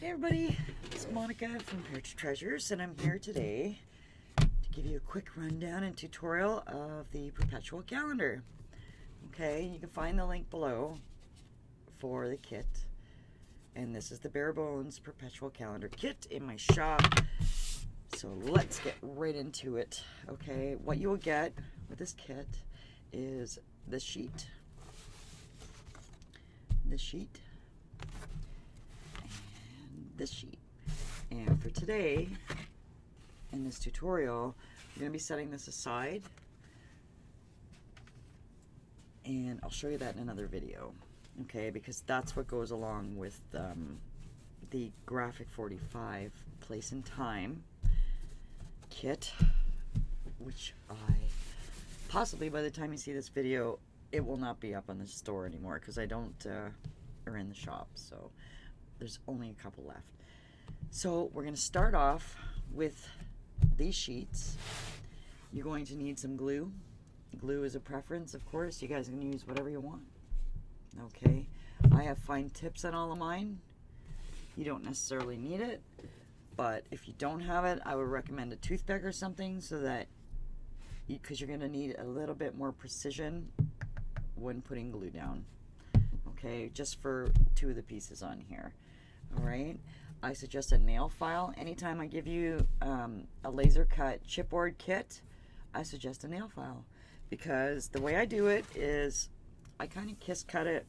Hey everybody, it's Monica from Perpetual Treasures, and I'm here today to give you a quick rundown and tutorial of the Perpetual Calendar. Okay, you can find the link below for the kit, and this is the bare bones Perpetual Calendar kit in my shop. So let's get right into it. Okay, what you will get with this kit is this sheet, this sheet, this sheet. And for today, in this tutorial, I'm going to be setting this aside, and I'll show you that in another video, okay, because that's what goes along with the Graphic 45 Place and Time kit, which possibly by the time you see this video, it will not be up on the store anymore, because I don't are in the shop, so there's only a couple left. So we're going to start off with these sheets. You're going to need some glue. Glue is a preference, of course. You guys can use whatever you want. Okay, I have fine tips on all of mine. You don't necessarily need it, but if you don't have it, I would recommend a toothpick or something, so that because you're going to need a little bit more precision when putting glue down. Okay, just for two of the pieces on here. All right, I suggest a nail file. Anytime I give you a laser cut chipboard kit, I suggest a nail file, because the way I do it is I kind of kiss cut it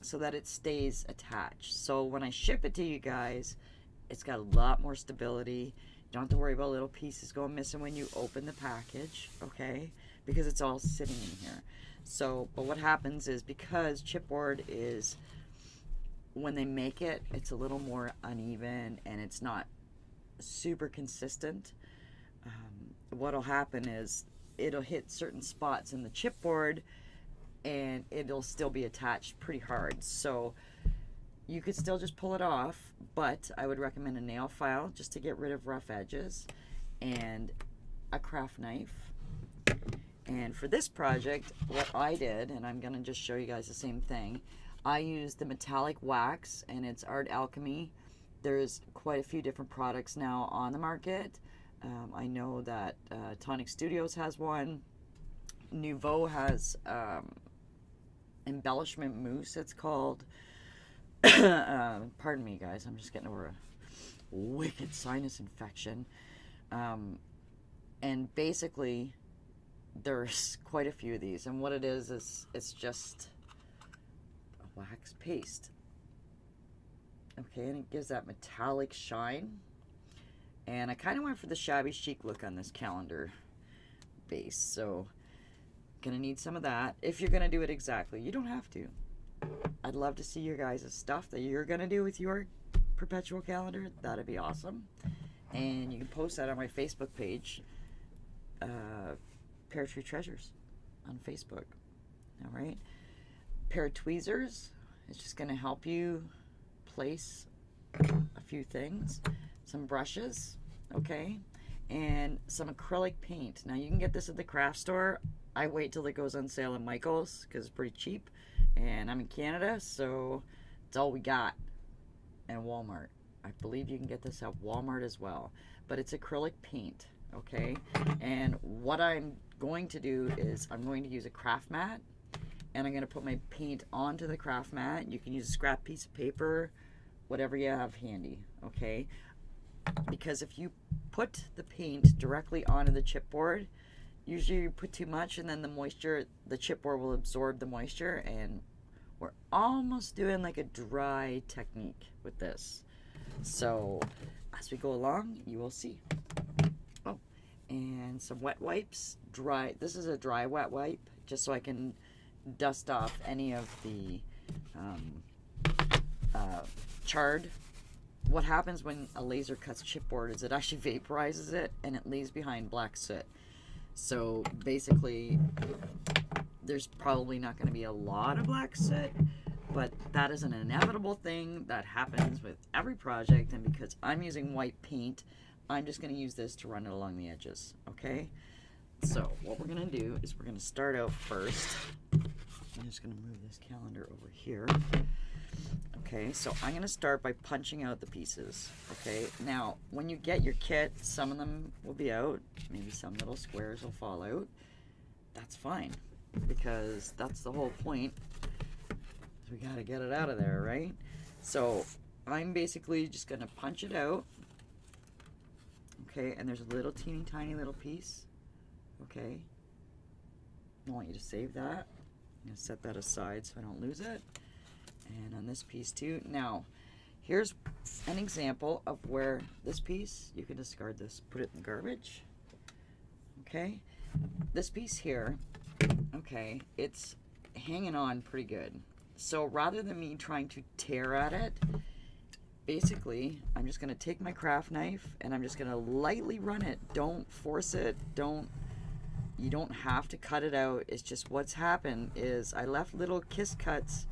so that it stays attached. So when I ship it to you guys, it's got a lot more stability. You don't have to worry about little pieces going missing when you open the package, okay, because it's all sitting in here. So, but what happens is, because chipboard is, when they make it, it's a little more uneven and it's not super consistent. What'll happen is it'll hit certain spots in the chipboard and it'll still be attached pretty hard. So you could still just pull it off, but I would recommend a nail file just to get rid of rough edges, and a craft knife. And for this project, what I did, and I'm gonna just show you guys the same thing, I used the metallic wax, and it's Art Alchemy. There's quite a few different products now on the market. I know that Tonic Studios has one. Nouveau has embellishment mousse, it's called. Pardon me, guys, I'm just getting over a wicked sinus infection. And basically, there's quite a few of these, and what it is it's just a wax paste. Okay, and it gives that metallic shine. And I kind of went for the shabby chic look on this calendar base, so gonna need some of that. If you're gonna do it exactly, you don't have to. I'd love to see your guys' stuff that you're gonna do with your Perpetual Calendar. That'd be awesome. And you can post that on my Facebook page, Perpetual Treasures on Facebook. All right, pair of tweezers. It's just going to help you place a few things. Some brushes, okay, and some acrylic paint. Now you can get this at the craft store. I wait till it goes on sale at Michael's because it's pretty cheap, and I'm in Canada, so it's all we got. And Walmart. I believe you can get this at Walmart as well, but it's acrylic paint. Okay, and what I'm going to do is I'm going to use a craft mat, and I'm going to put my paint onto the craft mat. You can use a scrap piece of paper, whatever you have handy, okay? Because if you put the paint directly onto the chipboard, usually you put too much, and then the chipboard will absorb the moisture, and we're almost doing like a dry technique with this. So as we go along, you will see. And some wet wipes. Dry. This is a dry wet wipe, just so I can dust off any of the chard. What happens when a laser cuts chipboard is it actually vaporizes it, and it leaves behind black soot. So basically, there's probably not going to be a lot of black soot, but that is an inevitable thing that happens with every project. And because I'm using white paint, I'm just going to use this to run it along the edges, okay? So what we're going to do is we're going to start out first. I'm just going to move this calendar over here. Okay, so I'm going to start by punching out the pieces. Okay, now when you get your kit, some of them will be out. Maybe some little squares will fall out. That's fine, because that's the whole point. We got to get it out of there, right? So I'm basically just going to punch it out. Okay, and there's a little teeny tiny little piece. Okay, I want you to save that. I'm going to set that aside so I don't lose it. And on this piece too. Now, here's an example of where this piece, you can discard this, put it in the garbage. Okay, this piece here, okay, it's hanging on pretty good. So rather than me trying to tear at it, basically, I'm just going to take my craft knife and I'm just going to lightly run it. Don't force it. You don't have to cut it out. It's just what's happened is I left little kiss cuts,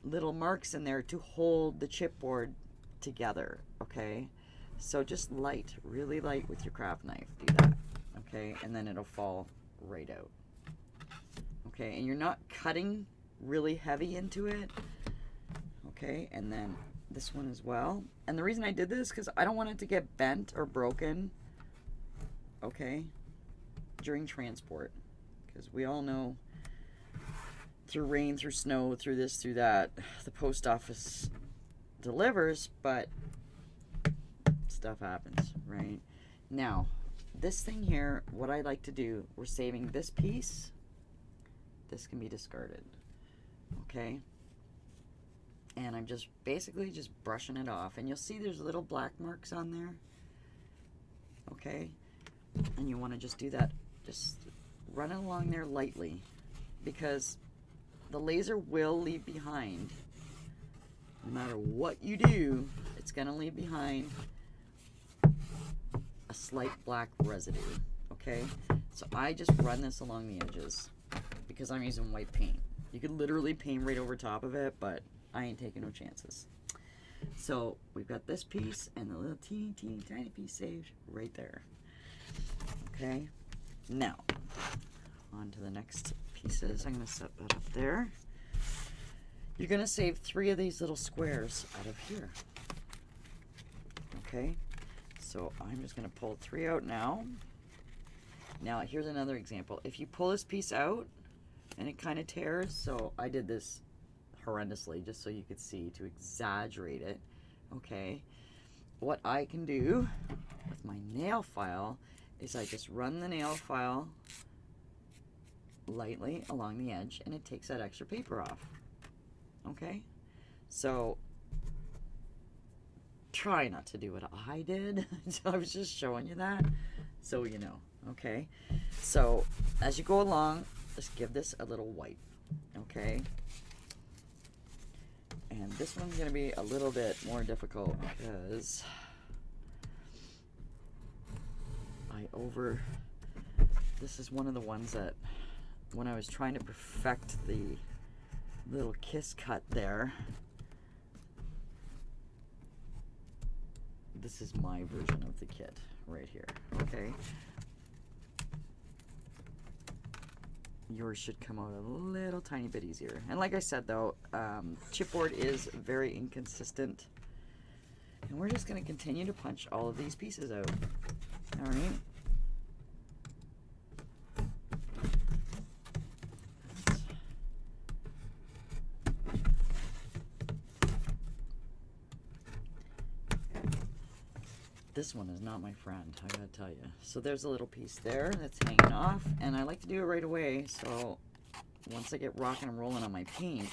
little marks in there to hold the chipboard together. Okay, so just light, really light with your craft knife. Do that. Okay, and then it'll fall right out. Okay, and you're not cutting really heavy into it. Okay, and then this one as well. And the reason I did this because I don't want it to get bent or broken. Okay, during transport, because we all know through rain, through snow, through this, through that, the post office delivers, but stuff happens, right? Now, this thing here, what I like to do, we're saving this piece. This can be discarded, okay? And I'm just basically just brushing it off. And you'll see there's little black marks on there, okay? And you want to just do that, just run it along there lightly, because the laser will leave behind, no matter what you do, it's going to leave behind a slight black residue, okay? So I just run this along the edges because I'm using white paint. You could literally paint right over top of it, but I ain't taking no chances. So we've got this piece and the little teeny tiny piece saved right there. Okay, now on to the next pieces. I'm going to set that up there. You're going to save 3 of these little squares out of here. Okay, so I'm just going to pull 3 out now. Now here's another example. If you pull this piece out and it kind of tears, so I did this horrendously just so you could see, to exaggerate it. Okay, what I can do with my nail file is I just run the nail file lightly along the edge and it takes that extra paper off. Okay, so try not to do what I did. So I was just showing you that so you know. Okay, so as you go along, just give this a little wipe. Okay, and this one's going to be a little bit more difficult because this is one of the ones that when I was trying to perfect the little kiss cut there, this is my version of the kit right here. Okay, yours should come out a little tiny bit easier. And like I said though, chipboard is very inconsistent, and we're just going to continue to punch all of these pieces out. All right. This one is not my friend, I gotta tell you. So there's a little piece there that's hanging off, and I like to do it right away, so once I get rocking and rolling on my paint,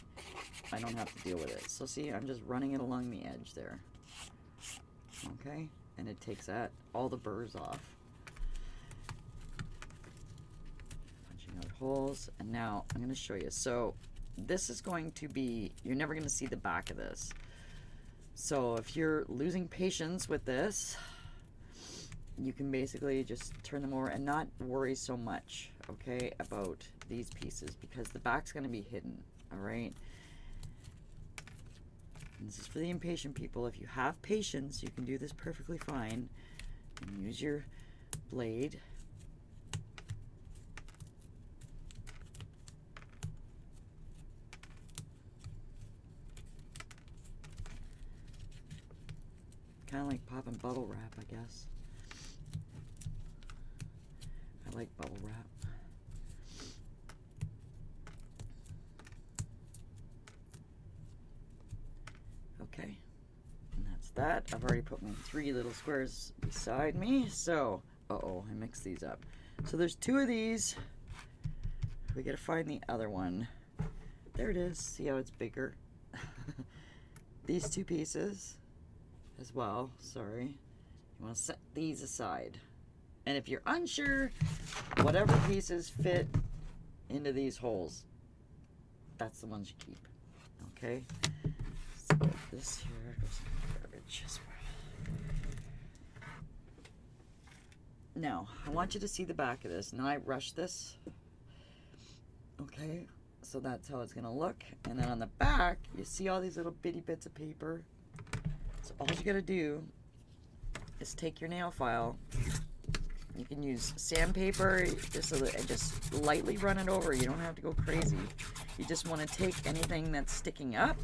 I don't have to deal with it. So see, I'm just running it along the edge there. Okay, and it takes all the burrs off. Punching out holes, and now I'm gonna show you. So this is going to be, you're never gonna see the back of this. So if you're losing patience with this, you can basically just turn them over and not worry so much, okay, about these pieces, because the back's going to be hidden, all right? And this is for the impatient people. If you have patience, you can do this perfectly fine. And use your blade. kind of like popping bubble wrap, I guess. I like bubble wrap. Okay, and that's that. I've already put my 3 little squares beside me. So, uh-oh, I mixed these up. So there's 2 of these. We gotta find the other one. There it is. See how it's bigger? These 2 pieces as well. Sorry. You want to set these aside. And if you're unsure, whatever pieces fit into these holes, that's the ones you keep. Okay? So this here goes in the garbage as well. Now, I want you to see the back of this. Now I rushed this. Okay? So that's how it's going to look. And then on the back, you see all these little bitty bits of paper. So all you got to do is take your nail file. You can use sandpaper and just lightly run it over. You don't have to go crazy. You just want to take anything that's sticking up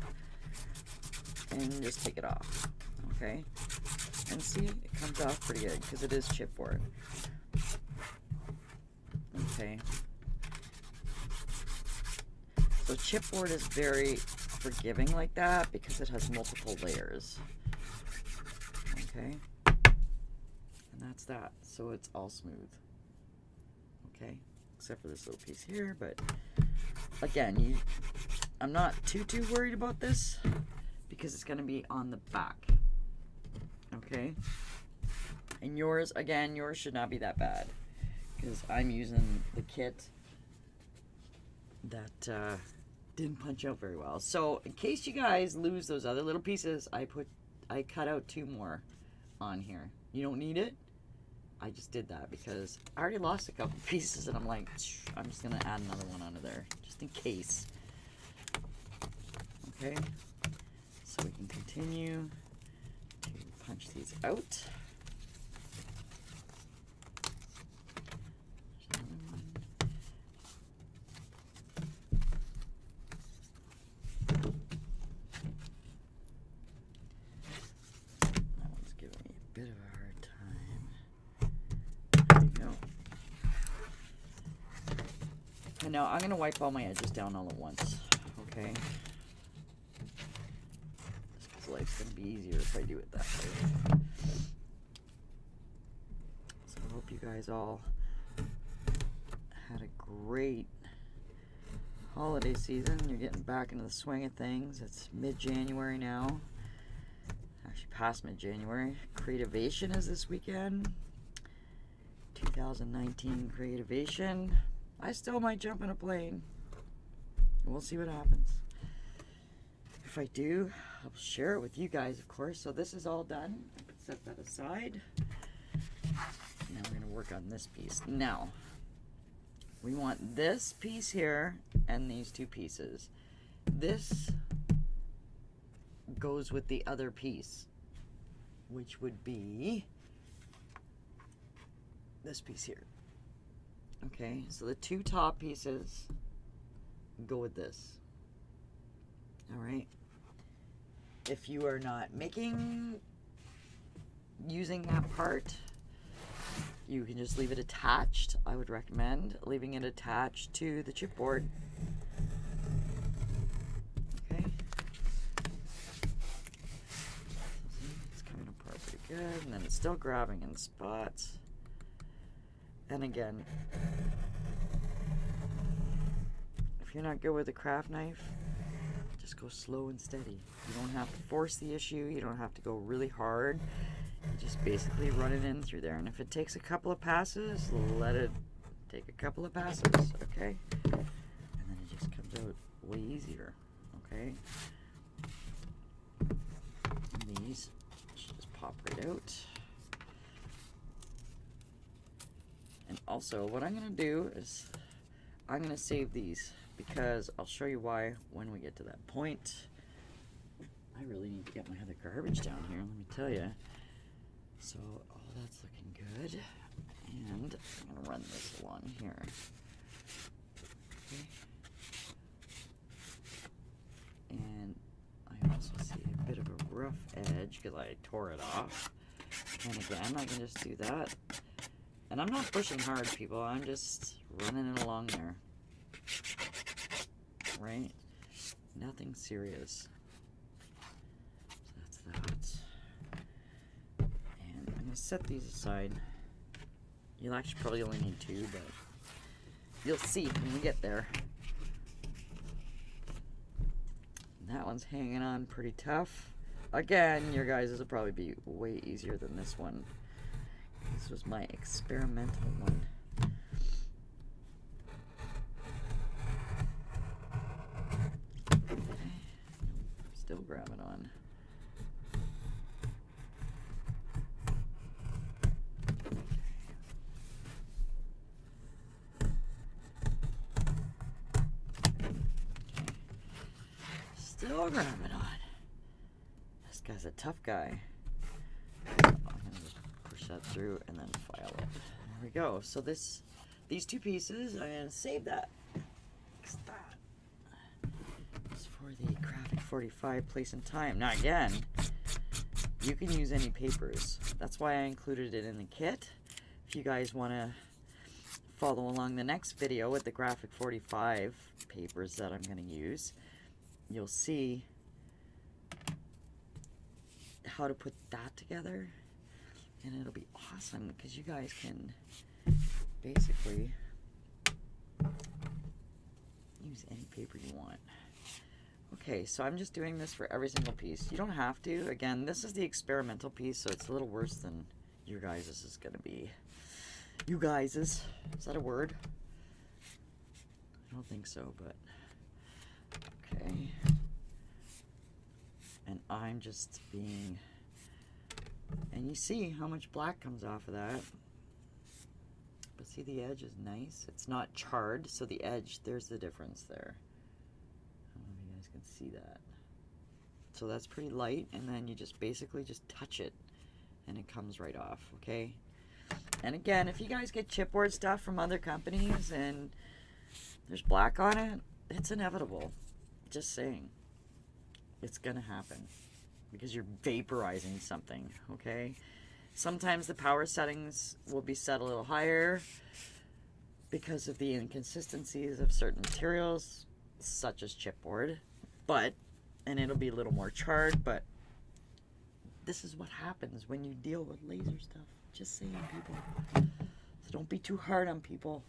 and just take it off. Okay? And see, it comes off pretty good because it is chipboard. Okay. So chipboard is very forgiving like that because it has multiple layers. Okay? And that's that. So it's all smooth. Okay? Except for this little piece here, but again, I'm not too worried about this because it's going to be on the back. Okay? And yours, again, yours should not be that bad because I'm using the kit that didn't punch out very well. So in case you guys lose those other little pieces, I cut out 2 more on here. You don't need it. I just did that because I already lost a couple pieces and I'm like, I'm just gonna add another one onto there just in case. Okay, so we can continue to punch these out. Now I'm going to wipe all my edges down all at once, okay? Just because life's going to be easier if I do it that way. So I hope you guys all had a great holiday season. You're getting back into the swing of things. It's mid-January now. Actually past mid-January. Creativation is this weekend. 2019 Creativation. I still might jump in a plane. We'll see what happens. If I do, I'll share it with you guys, of course. So this is all done. I can set that aside. Now we're going to work on this piece. Now, we want this piece here and these 2 pieces. This goes with the other piece, which would be this piece here. Okay, so the 2 top pieces go with this. Alright. If you are not using that part, you can just leave it attached. I would recommend leaving it attached to the chipboard. Okay. It's coming apart pretty good, and then it's still grabbing in spots. And again, if you're not good with a craft knife, just go slow and steady. You don't have to force the issue. You don't have to go really hard. You just basically run it in through there. And if it takes a couple of passes, let it take a couple of passes, okay? And then it just comes out way easier, okay? And these should just pop right out. And also, what I'm going to do is I'm going to save these because I'll show you why when we get to that point. I really need to get my other garbage down here, let me tell you. So, all that's looking good. And I'm going to run this along here. Okay. And I also see a bit of a rough edge because I tore it off. And again, I can just do that. And I'm not pushing hard, people. I'm just running it along there. Right? Nothing serious. So that's that. And I'm going to set these aside. You'll actually probably only need 2, but you'll see when we get there. That one's hanging on pretty tough. Again, your guys' will probably be way easier than this one. This was my experimental one. Okay. Still grabbing on. Still grabbing on. This guy's a tough guy. I'm gonna just push that through and then file it. There we go. So these 2 pieces, I'm gonna save that. What's that? It's for the graphic 45 place and time. Now again, you can use any papers. That's why I included it in the kit. If you guys want to follow along the next video with the graphic 45 papers that I'm going to use, you'll see how to put that together, and it'll be awesome because you guys can basically use any paper you want. Okay, so I'm just doing this for every single piece. You don't have to. Again, this is the experimental piece, so it's a little worse than your guys' is going to be. You guys' is that a word? I don't think so, but okay. And I'm just being, and you see how much black comes off of that. But see, the edge is nice. It's not charred, so the edge, there's the difference there. I don't know if you guys can see that. So that's pretty light, and then you just basically just touch it, and it comes right off, okay? And again, if you guys get chipboard stuff from other companies and there's black on it, it's inevitable. Just saying. It's gonna happen because you're vaporizing something, okay? Sometimes the power settings will be set a little higher because of the inconsistencies of certain materials, such as chipboard, and it'll be a little more charred, but this is what happens when you deal with laser stuff. Just saying, people. So don't be too hard on people.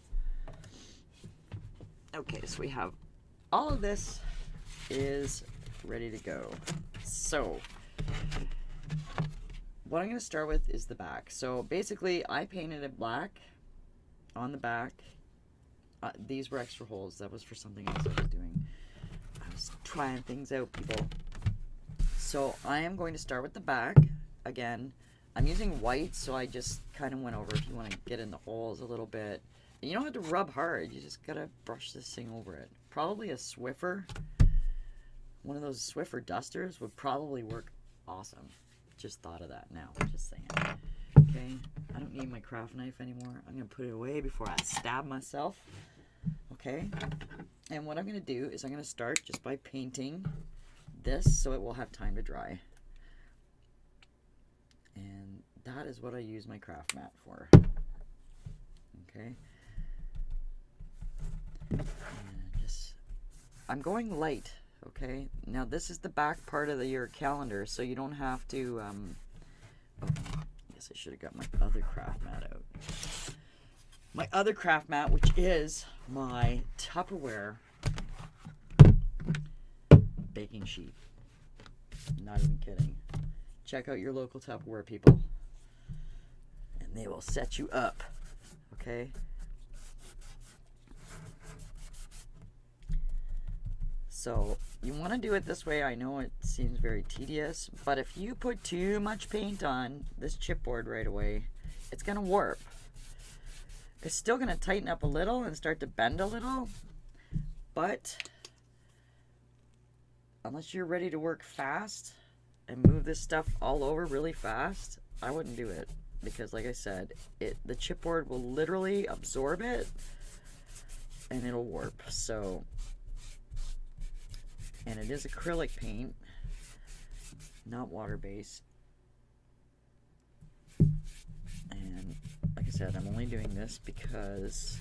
Okay, so we have all of this is ready to go. So what I'm going to start with is the back. So basically I painted it black on the back. These were extra holes. That was for something else I was doing. I was trying things out, people. So I am going to start with the back. Again, I'm using white, so I just kind of went over if you want to get in the holes a little bit. And you don't have to rub hard. You just got to brush this thing over it. Probably a Swiffer. One of those Swiffer dusters would probably work awesome. Just thought of that now. Just saying. Okay. I don't need my craft knife anymore. I'm going to put it away before I stab myself. Okay. And what I'm going to do is I'm going to start just by painting this so it will have time to dry. And that is what I use my craft mat for. Okay. And I'm going light. Okay. Now this is the back part of your calendar, so you don't have to. Oh, I guess I should have got my other craft mat out. My other craft mat, which is my Tupperware baking sheet. Not even kidding. Check out your local Tupperware, people, and they will set you up. Okay. So you want to do it this way. I know it seems very tedious, but if you put too much paint on this chipboard right away, it's going to warp. It's still going to tighten up a little and start to bend a little, but unless you're ready to work fast and move this stuff all over really fast, I wouldn't do it, because like I said, the chipboard will literally absorb it and it'll warp. So, and it is acrylic paint, not water-based. And like I said, I'm only doing this because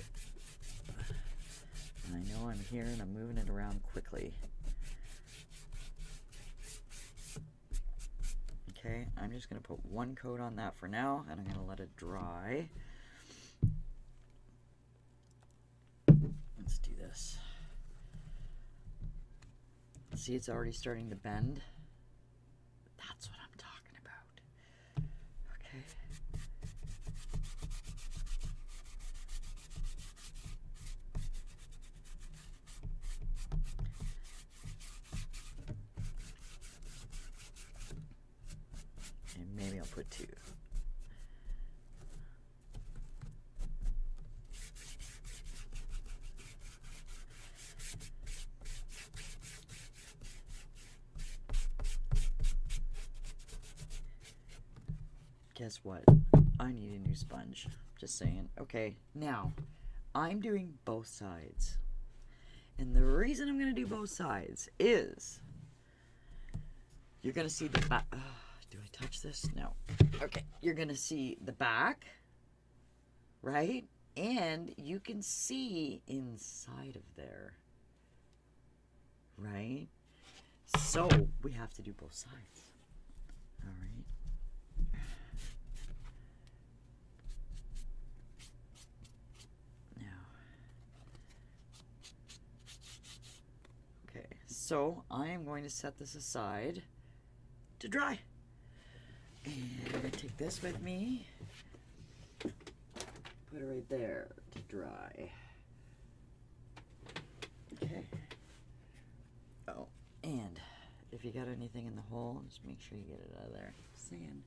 I know I'm here and I'm moving it around quickly. Okay, I'm just going to put one coat on that for now, and I'm going to let it dry. Let's do this. See, it's already starting to bend. That's what I'm talking about. Okay. And maybe I'll put 2. Guess what? I need a new sponge. Just saying. Okay, now I'm doing both sides. And the reason I'm going to do both sides is you're going to see the back. Do I touch this? No. Okay, you're going to see the back, right? And you can see inside of there, right? So we have to do both sides. All right. So I am going to set this aside to dry. And I take this with me, put it right there to dry. Okay. Oh, and if you got anything in the hole, just make sure you get it out of there. Sand.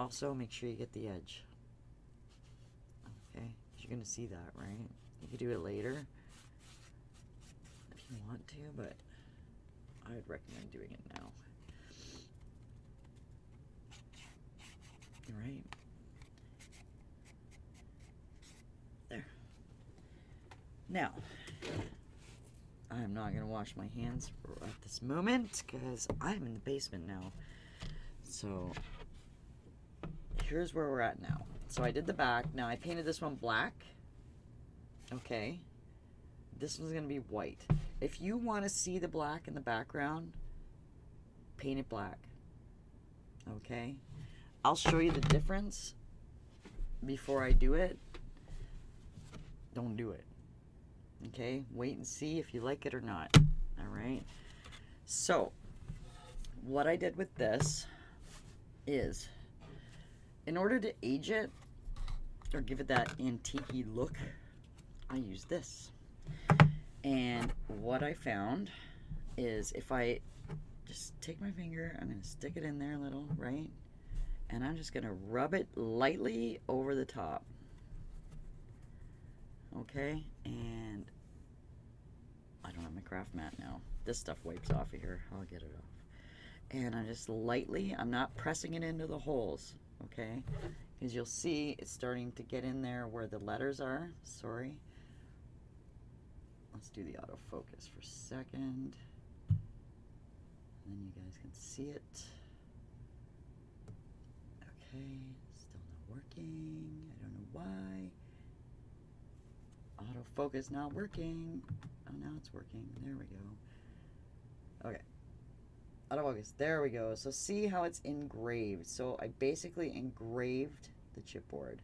Also, make sure you get the edge. Okay, you're gonna see that, right? You can do it later you want to, but I would recommend doing it now. All right. There. Now, I'm not going to wash my hands at this moment because I'm in the basement now. So, here's where we're at now. So I did the back. Now I painted this one black. Okay. This one's going to be white. If you want to see the black in the background, paint it black. Okay? I'll show you the difference before I do it. Don't do it. Okay? Wait and see if you like it or not. Alright? So, what I did with this is, in order to age it, or give it that antique-y look, I use this. And what I found is if I just take my finger, I'm going to stick it in there a little, right? And I'm just going to rub it lightly over the top. Okay? And I don't have my craft mat now. This stuff wipes off of here. I'll get it off. And I just lightly, I'm not pressing it into the holes, okay? Because you'll see it's starting to get in there where the letters are. Sorry. Let's do the autofocus for a second. And then you guys can see it. Okay, still not working. I don't know why. Autofocus not working. Oh, now it's working. There we go. Okay. Autofocus. There we go. So see how it's engraved. So I basically engraved the chipboard.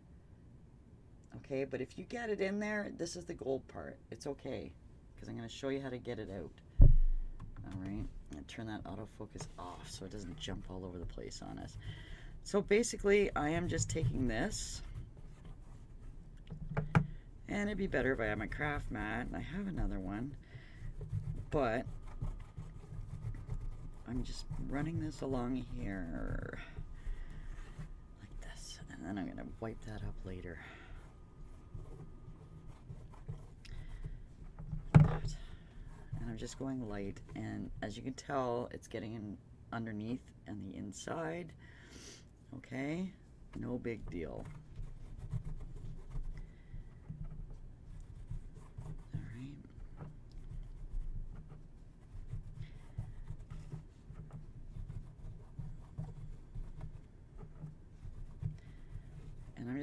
Okay, but if you get it in there, this is the gold part. It's okay, because I'm going to show you how to get it out. Alright, I'm going to turn that autofocus off so it doesn't jump all over the place on us. So basically, I am just taking this, and it'd be better if I had my craft mat, and I have another one, but I'm just running this along here, like this, and then I'm going to wipe that up later. And I'm just going light, and as you can tell, it's getting in underneath and the inside. Okay, no big deal. All right.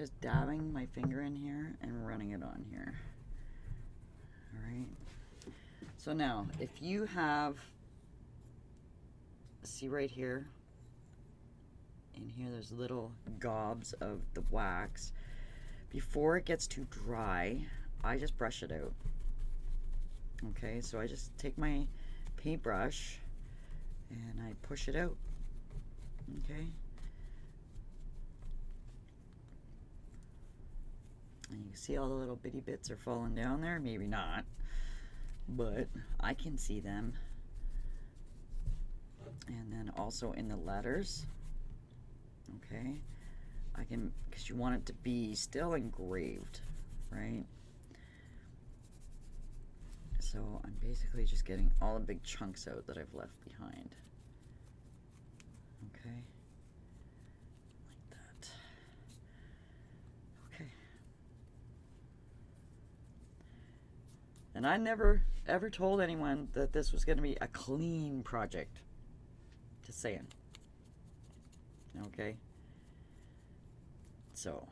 just dabbing my finger in here and running it on here. All right. So now, if you have, see right here, in here there's little gobs of the wax. Before it gets too dry, I just brush it out. Okay, so I just take my paintbrush and I push it out. Okay. And you can see all the little bitty bits are falling down there. Maybe not, but I can see them. And then also in the letters, okay, I can, because you want it to be still engraved, right? So I'm basically just getting all the big chunks out that I've left behind. Okay, like that. Okay. And I never ever told anyone that this was going to be a clean project. Just saying. Okay. So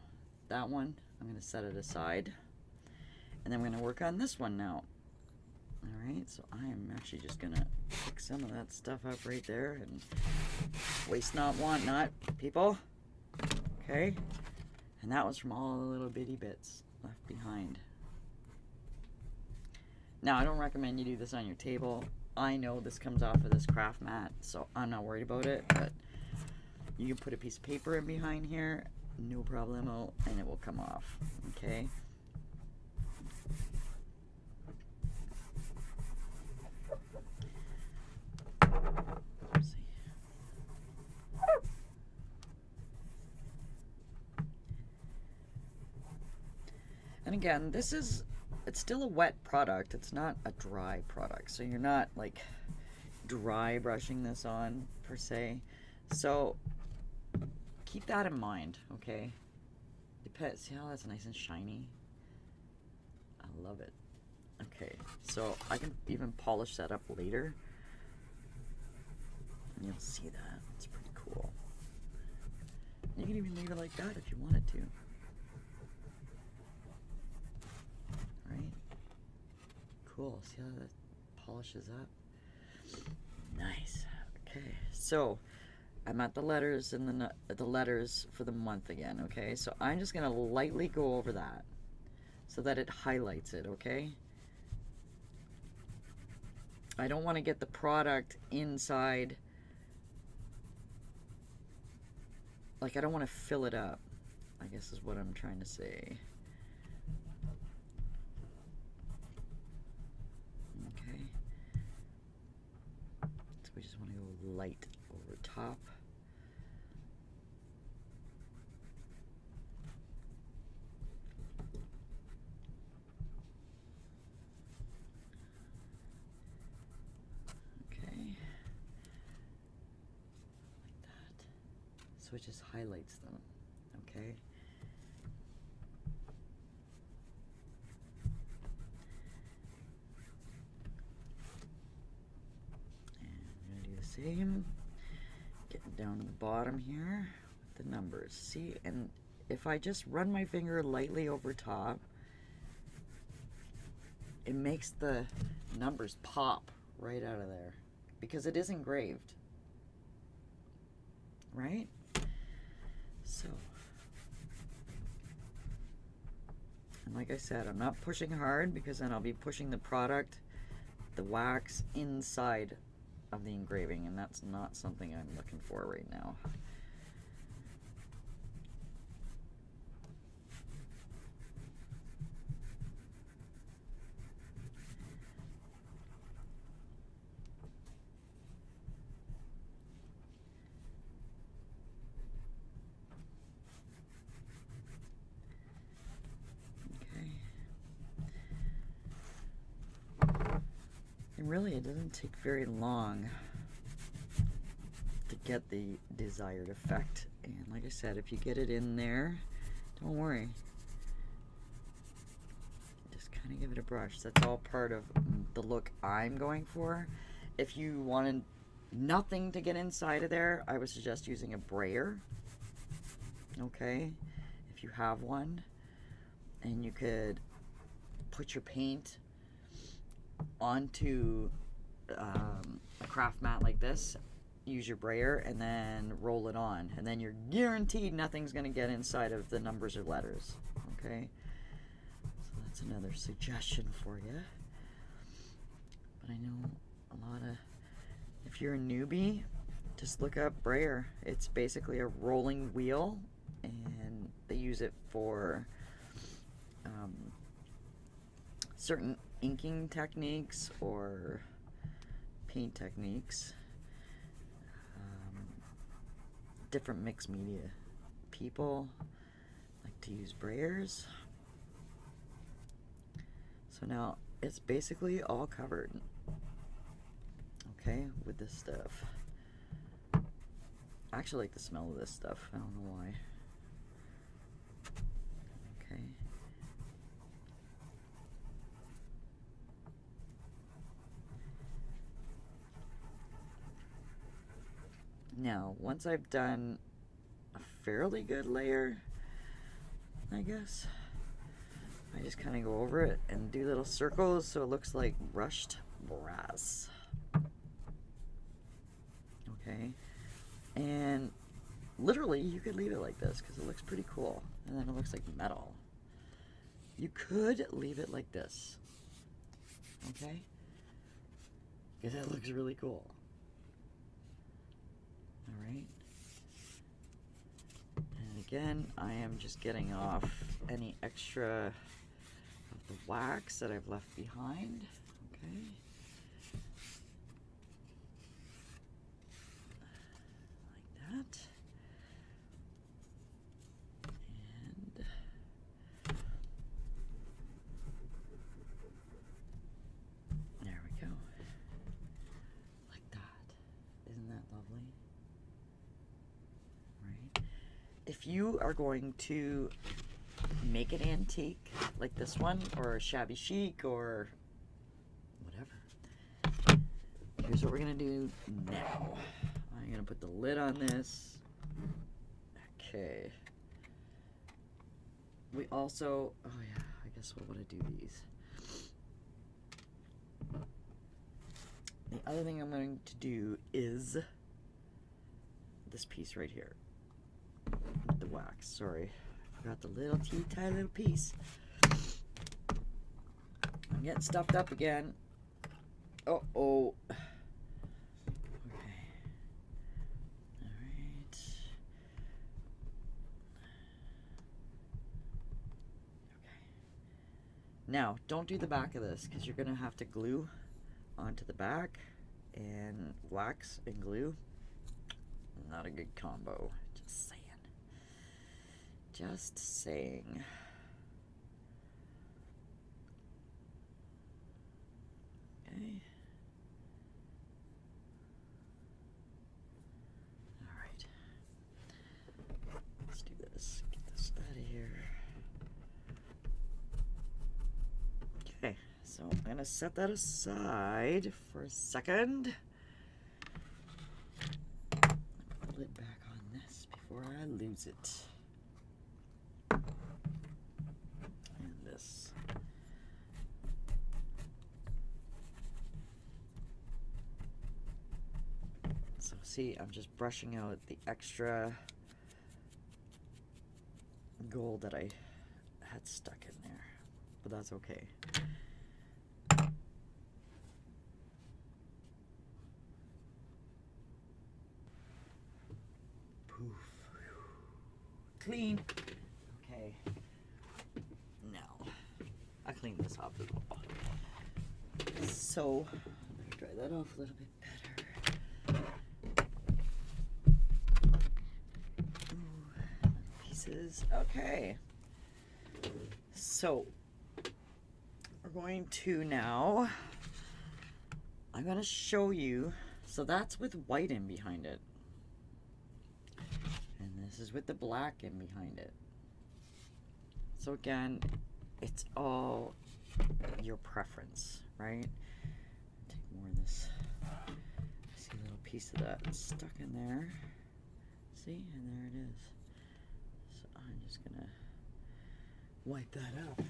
that one, I'm going to set it aside. And then we're going to work on this one now. Alright, so I am actually just going to pick some of that stuff up right there. And waste not, want not, people. Okay. And that was from all the little bitty bits left behind. Now, I don't recommend you do this on your table. I know this comes off of this craft mat, so I'm not worried about it. But you can put a piece of paper in behind here, no problemo, and it will come off. Okay. Let's see. And again, this is, it's still a wet product. It's not a dry product. So you're not like dry brushing this on per se. So keep that in mind, okay? See how that's nice and shiny? I love it. Okay, so I can even polish that up later. And you'll see that. It's pretty cool. You can even leave it like that if you wanted to. Right? Cool. See how that polishes up? Nice. Okay, so I'm at the letters and the letters for the month again. Okay, so I'm just gonna lightly go over that so that it highlights it. Okay. I don't want to get the product inside. Like, I don't want to fill it up, I guess is what I'm trying to say. Okay. So we just want to go light over top. So it just highlights them, okay? And I'm gonna do the same, getting down to the bottom here with the numbers. See, and if I just run my finger lightly over top, it makes the numbers pop right out of there because it is engraved, right? So, and like I said, I'm not pushing hard because then I'll be pushing the product, the wax, inside of the engraving, and that's not something I'm looking for right now. Really, it doesn't take very long to get the desired effect. And like I said, if you get it in there, don't worry. Just kind of give it a brush. That's all part of the look I'm going for. If you wanted nothing to get inside of there, I would suggest using a brayer. Okay? if you have one, and you could put your paint onto a craft mat like this, use your brayer, and then roll it on, and then you're guaranteed nothing's going to get inside of the numbers or letters. Okay, so that's another suggestion for you. But I know a lot of, if you're a newbie, just look up brayer. It's basically a rolling wheel, and they use it for certain inking techniques or paint techniques. Different mixed media people like to use brayers. So now it's basically all covered, okay, with this stuff. I actually like the smell of this stuff. I don't know why. Okay. Now, once I've done a fairly good layer, I guess, I just kind of go over it and do little circles so it looks like brushed brass. Okay, and literally you could leave it like this because it looks pretty cool, and then it looks like metal. You could leave it like this, okay, because that looks really cool. Alright, and again, I am just getting off any extra of the wax that I've left behind, okay. Like that. And there we go. Like that. Isn't that lovely? If you are going to make it antique, like this one, or shabby chic, or whatever, here's what we're going to do now. I'm going to put the lid on this. Okay. We also, oh yeah, I guess we'll want to do these. The other thing I'm going to do is this piece right here. With the wax, sorry, I forgot the little tiny little piece. I'm getting stuffed up again. Oh, okay. All right. Okay. Now, don't do the back of this because you're gonna have to glue onto the back, and wax and glue, not a good combo. Just saying. Just saying. Okay. All right. Let's do this. Get this out of here. Okay, so I'm gonna set that aside for a second. Put the lid back on this before I lose it. So see, I'm just brushing out the extra gold that I had stuck in there, but that's okay. Poof. Clean. Okay. Now, I'll clean this off as well. So, I'm going to dry that off a little bit better. Ooh, pieces. Okay. So, we're going to now, I'm going to show you, so that's with white in behind it. And this is with the black in behind it. So again, it's all your preference, right? Take more of this. I see a little piece of that stuck in there. See? And there it is. So I'm just gonna wipe that up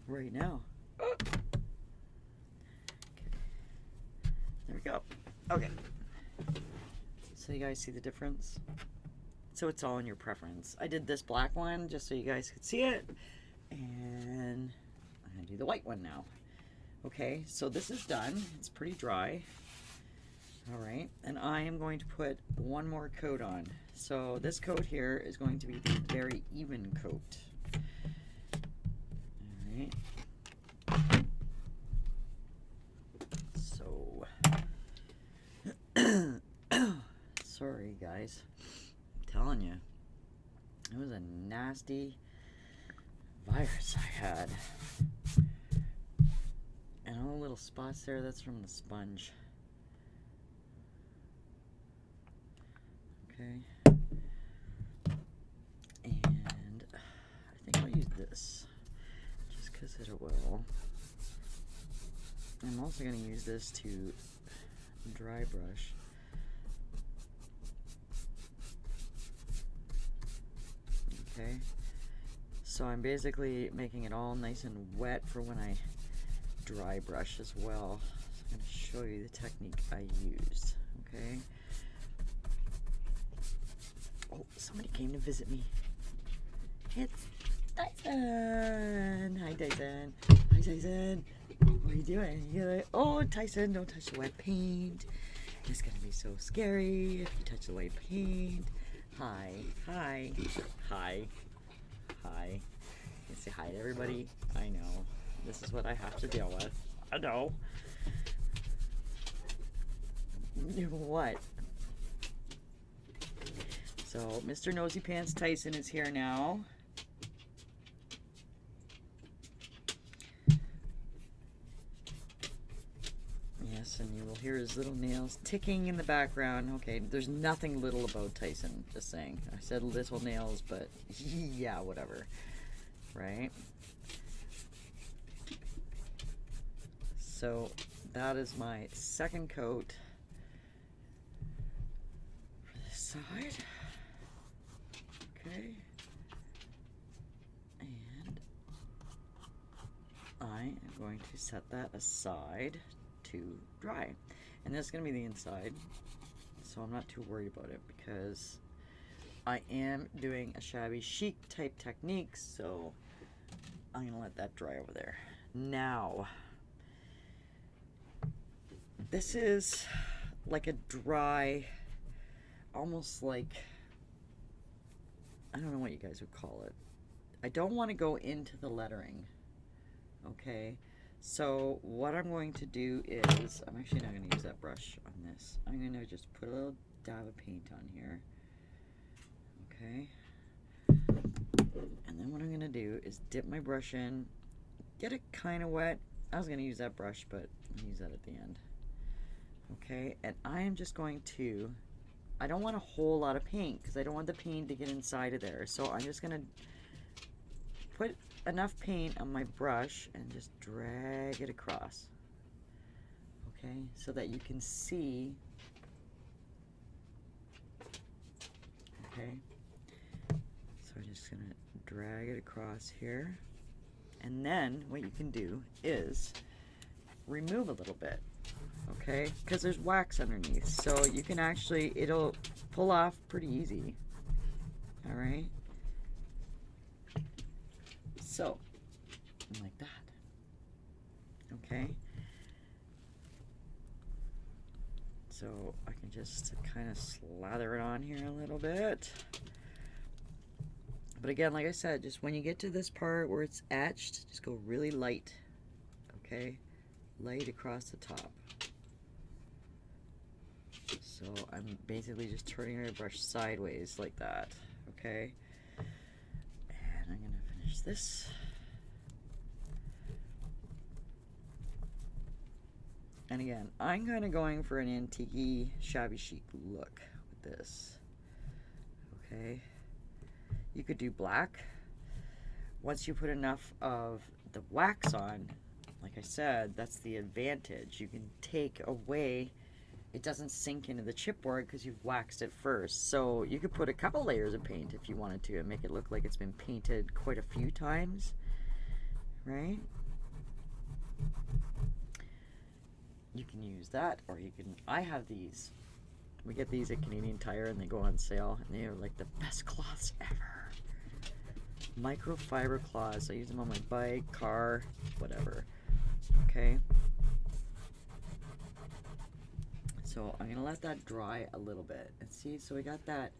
right now. Okay. There we go. Okay. So you guys see the difference? So it's all in your preference. I did this black one just so you guys could see it. And I'm going to do the white one now. Okay, so this is done. It's pretty dry. All right, and I am going to put one more coat on. So this coat here is going to be the very even coat. All right. So, sorry guys, I'm telling you, it was a nasty virus I had. And all the little spots there, that's from the sponge. Okay. And I think I'll use this just because it will. I'm also going to use this to dry brush. Okay. So I'm basically making it all nice and wet for when I dry brush as well. So I'm going to show you the technique I used. Okay. Oh, somebody came to visit me. It's Tyson. Hi, Tyson. Hi, Tyson. What are you doing? You're like, oh, Tyson, don't touch the wet paint. It's going to be so scary if you touch the wet paint. Hi. Hi. Hi. Hi. You say hi to everybody? I know. This is what I have to deal with. I know. What? So, Mr. Nosy Pants Tyson is here now. Yes, and you will hear his little nails ticking in the background. Okay, there's nothing little about Tyson, just saying. I said little nails, but yeah, whatever. Right? So, that is my second coat for this side. Okay, and I am going to set that aside to dry. And this is going to be the inside, so I'm not too worried about it because I am doing a shabby chic type technique, so I'm going to let that dry over there. Now, this is like a dry, almost like, I don't know what you guys would call it. I don't want to go into the lettering. Okay, so what I'm going to do is, I'm actually not going to use that brush on this. I'm going to just put a little dab of paint on here. Okay, and then what I'm going to do is dip my brush in, get it kind of wet. I was going to use that brush, but I'll use that at the end. Okay, and I am just going to, I don't want a whole lot of paint because I don't want the paint to get inside of there. So I'm just going to put enough paint on my brush and just drag it across. Okay, so that you can see. Okay, so I'm just going to drag it across here. And then what you can do is remove a little bit. Okay, because there's wax underneath, so you can actually, it'll pull off pretty easy. All right, so like that. Okay, so I can just kind of slather it on here a little bit. But again, like I said, just when you get to this part where it's etched, just go really light. Okay, light across the top. So I'm basically just turning my brush sideways like that, okay? And I'm gonna finish this. And again, I'm kind of going for an antique-y, shabby chic look with this, okay? You could do black. Once you put enough of the wax on, like I said, that's the advantage. You can take away it doesn't sink into the chipboard because you've waxed it first. So you could put a couple layers of paint if you wanted to and make it look like it's been painted quite a few times, right? You can use that, or you can, I have these. We get these at Canadian Tire and they go on sale, and they are like the best cloths ever. Microfiber cloths. I use them on my bike, car, whatever. Okay. So I'm gonna let that dry a little bit. And see, so we got that.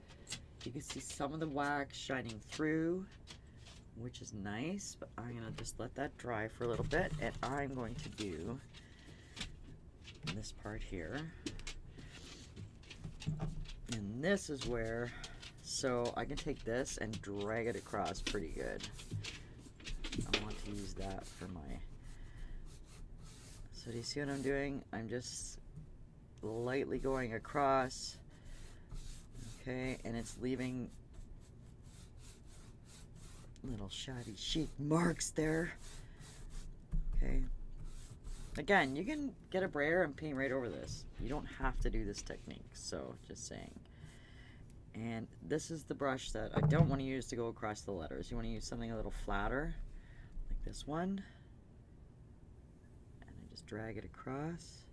You can see some of the wax shining through, which is nice, but I'm gonna just let that dry for a little bit, and I'm going to do this part here. And this is where, so I can take this and drag it across pretty good. I want to use that for my, so do you see what I'm doing? I'm just lightly going across, okay, and it's leaving little shabby chic marks there, okay. Again, you can get a brayer and paint right over this. You don't have to do this technique, so just saying. And this is the brush that I don't want to use to go across the letters. You want to use something a little flatter, like this one. And I just drag it across,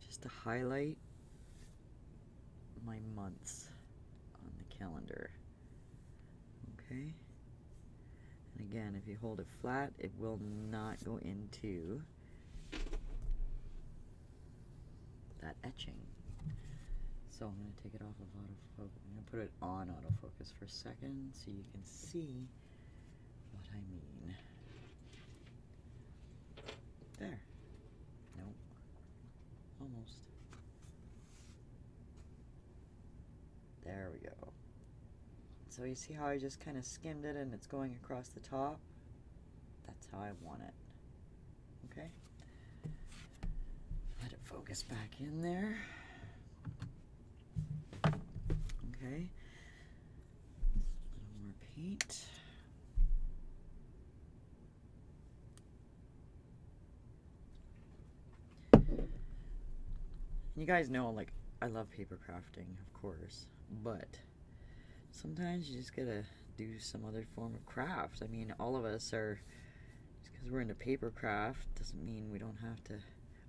just to highlight my months on the calendar. Okay? And again, if you hold it flat, it will not go into that etching. So I'm going to take it off of autofocus. I'm going to put it on autofocus for a second so you can see what I mean. There. Nope. Almost. There we go. So you see how I just kind of skimmed it and it's going across the top? That's how I want it. Okay? Let it focus back in there. Okay. A little more paint. You guys know, like, I love paper crafting, of course, but sometimes you just gotta do some other form of craft. I mean, all of us are, just because we're into paper craft doesn't mean we don't have to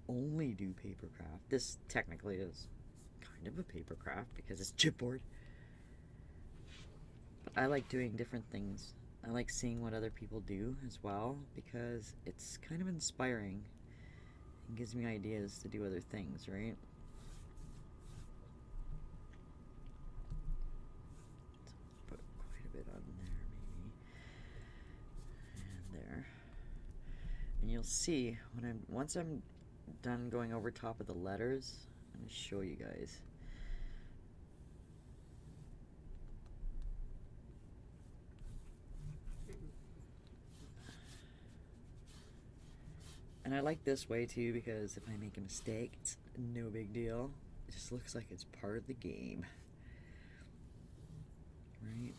only do paper craft. This technically is kind of a paper craft because it's chipboard. But I like doing different things. I like seeing what other people do as well because it's kind of inspiring. It gives me ideas to do other things, right? On there maybe, and there, and you'll see when once I'm done going over top of the letters, I'm going to show you guys. And I like this way too because if I make a mistake, it's no big deal. It just looks like it's part of the game, right?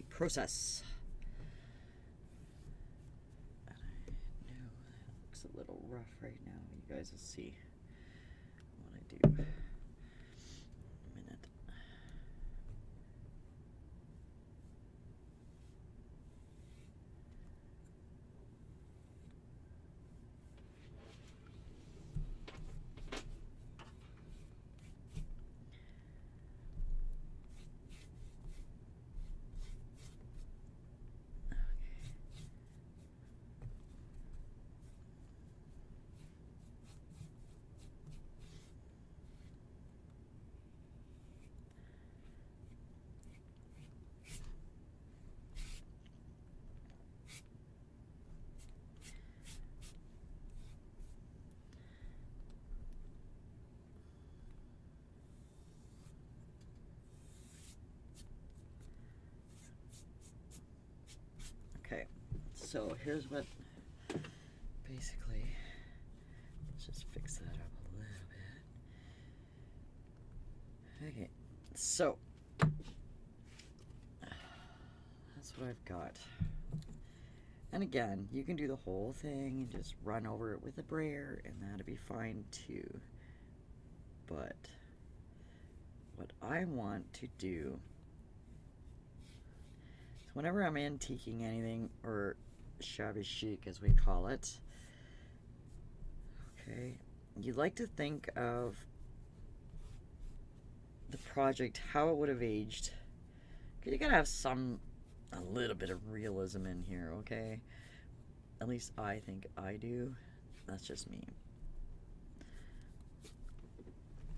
Process. And I know that looks a little rough right now. You guys will see what I do in a minute. So here's what, basically, let's just fix that up a little bit. Okay, so that's what I've got. And again, you can do the whole thing and just run over it with a brayer, and that'll be fine too. But what I want to do is whenever I'm antiquing anything, or shabby chic as we call it, okay, you'd like to think of the project, how it would have aged. You gotta have a little bit of realism in here, okay? At least I think I do. That's just me.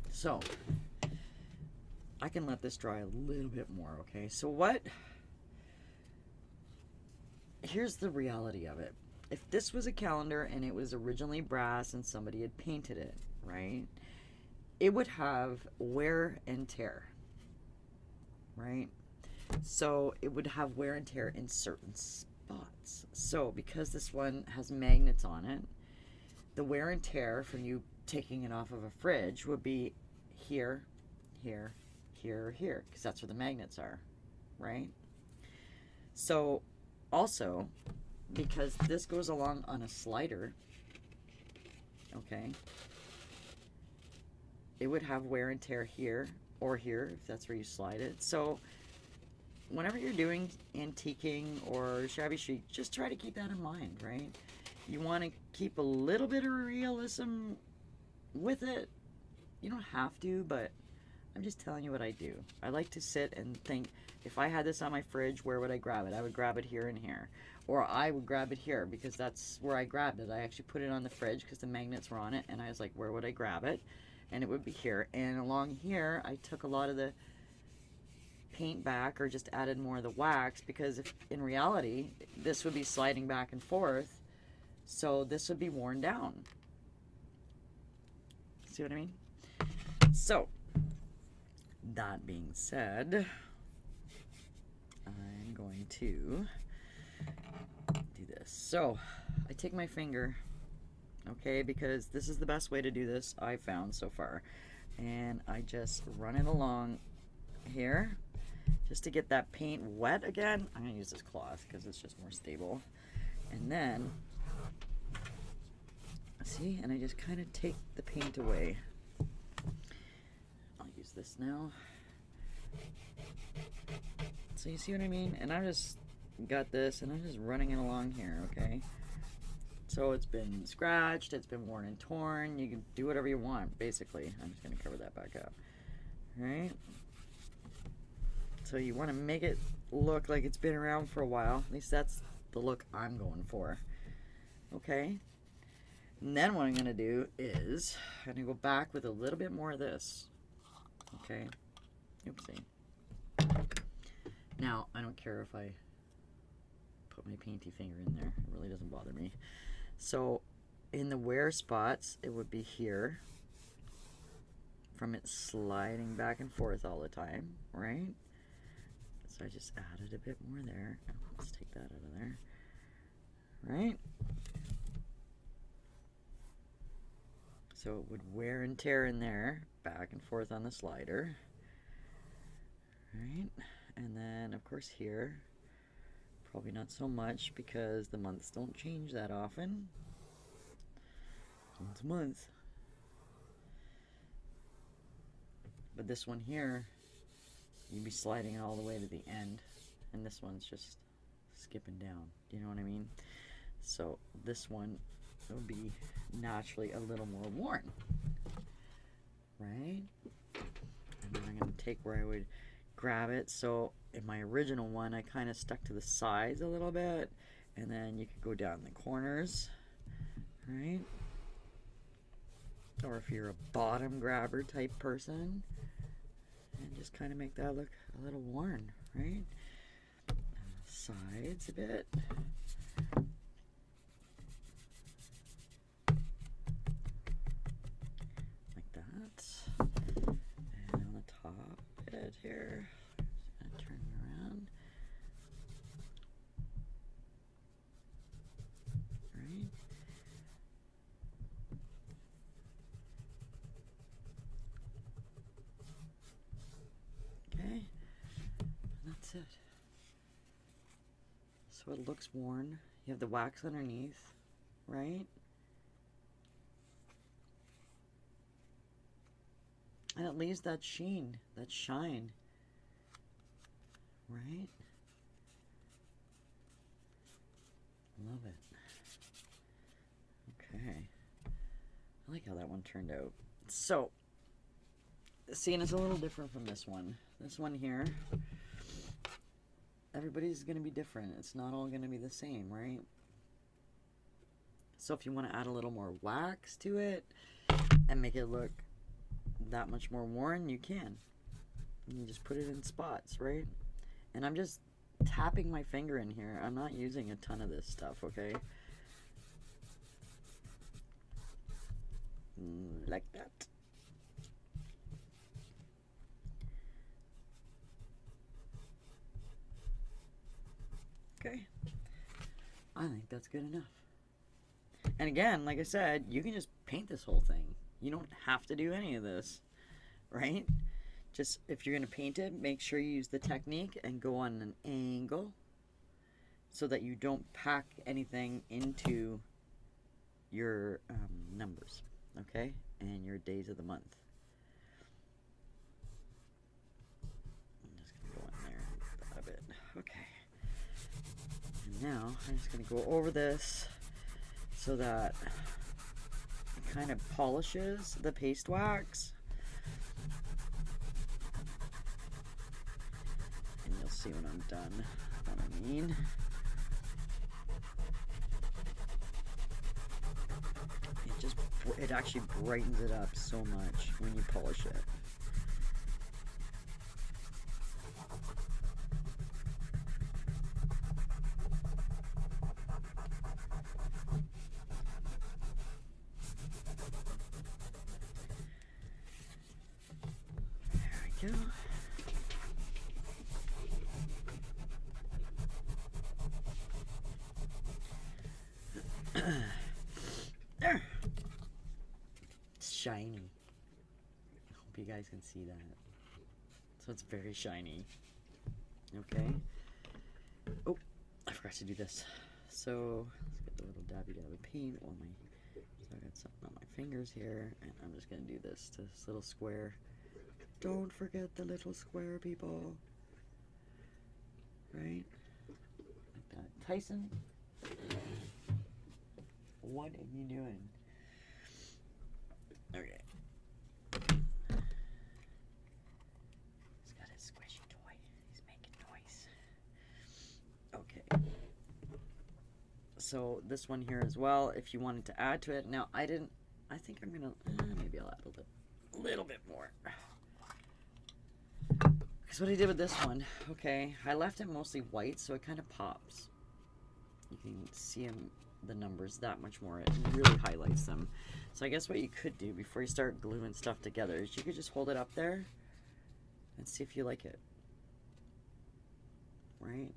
So I can let this dry a little bit more, okay? So here's the reality of it. If this was a calendar and it was originally brass and somebody had painted it, right, it would have wear and tear, right? So it would have wear and tear in certain spots. So because this one has magnets on it, the wear and tear from you taking it off of a fridge would be here, here, here, here, because that's where the magnets are, right? So also, because this goes along on a slider, okay, it would have wear and tear here or here, if that's where you slide it. So whenever you're doing antiquing or shabby chic, just try to keep that in mind, right? You want to keep a little bit of realism with it. You don't have to, but I'm just telling you what I do. I like to sit and think, if I had this on my fridge, where would I grab it? I would grab it here and here. Or I would grab it here, because that's where I grabbed it. I actually put it on the fridge because the magnets were on it, and I was like, where would I grab it? And it would be here. And along here, I took a lot of the paint back, or just added more of the wax, because if in reality this would be sliding back and forth, so this would be worn down. See what I mean? So that being said, I'm going to do this. So I take my finger, okay, because this is the best way to do this I've found so far, and I just run it along here just to get that paint wet again. I'm going to use this cloth because it's just more stable. And then, see, and I just kind of take the paint away. I'll use this now. So you see what I mean? And I just got this, and I'm just running it along here, okay? So it's been scratched, it's been worn and torn. You can do whatever you want, basically. I'm just going to cover that back up. All right? So you want to make it look like it's been around for a while. At least that's the look I'm going for. Okay? And then what I'm going to do is I'm going to go back with a little bit more of this. Okay? Oopsie. Now, I don't care if I put my painty finger in there. It really doesn't bother me. So in the wear spots, it would be here, from it sliding back and forth all the time, right? So I just added a bit more there. Let's take that out of there, right? So it would wear and tear in there, back and forth on the slider, right? And then of course here, probably not so much because the months don't change that often. Once a month. But this one here, you'd be sliding it all the way to the end, and this one's just skipping down. Do you know what I mean? So this one will be naturally a little more worn, right? And then I'm going to take where I would grab it. So in my original one, I kind of stuck to the sides a little bit, and then you could go down the corners, right? Or if you're a bottom grabber type person, and just kind of make that look a little worn, right? Sides a bit. Like that. And on the top bit here, just gonna turn it around. that's it. So it looks worn. You have the wax underneath, right? And it leaves that sheen, that shine, right? Love it. Okay. I like how that one turned out. So, seeing it's a little different from this one. This one here, everybody's going to be different. It's not all going to be the same, right? So if you want to add a little more wax to it and make it look that much more worn, you can. You just put it in spots, right? And I'm just tapping my finger in here. I'm not using a ton of this stuff, okay? Like that. Okay. I think that's good enough. And again, like I said, you can just paint this whole thing. You don't have to do any of this, right? Just, if you're going to paint it, make sure you use the technique and go on an angle so that you don't pack anything into your numbers, okay? And your days of the month. I'm just going to go in there a bit. Okay. And now, I'm just going to go over this so that it kind of polishes the paste wax. And you'll see when I'm done what I mean. It actually brightens it up so much when you polish it. There we go. There. It's shiny. I hope you guys can see that. So it's very shiny. Okay. Oh, I forgot to do this. So let's get the little dabby dab of paint on my. So I got something on my fingers here, and I'm just gonna do this to this little square. Don't forget the little square, people. Right? Like that. Tyson, what are you doing? Okay. He's got his squishy toy. He's making noise. Okay. So this one here as well, if you wanted to add to it. Now I think I'm gonna, maybe I'll add a little bit more. Because what I did with this one, okay, I left it mostly white so it kind of pops. You can see the numbers that much more. It really highlights them. So I guess what you could do before you start gluing stuff together is you could just hold it up there and see if you like it. Right?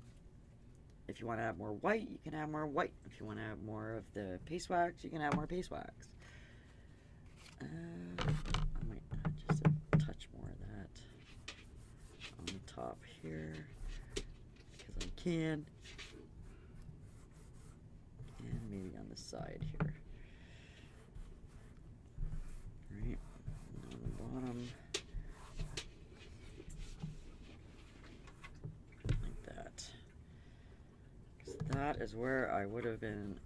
If you want to add more white, you can add more white. If you want to add more of the paste wax, you can add more paste wax. I might add just a touch more of that on the top here because I can. And maybe on the side here. Right, and on the bottom. Like that. Because that is where I would have been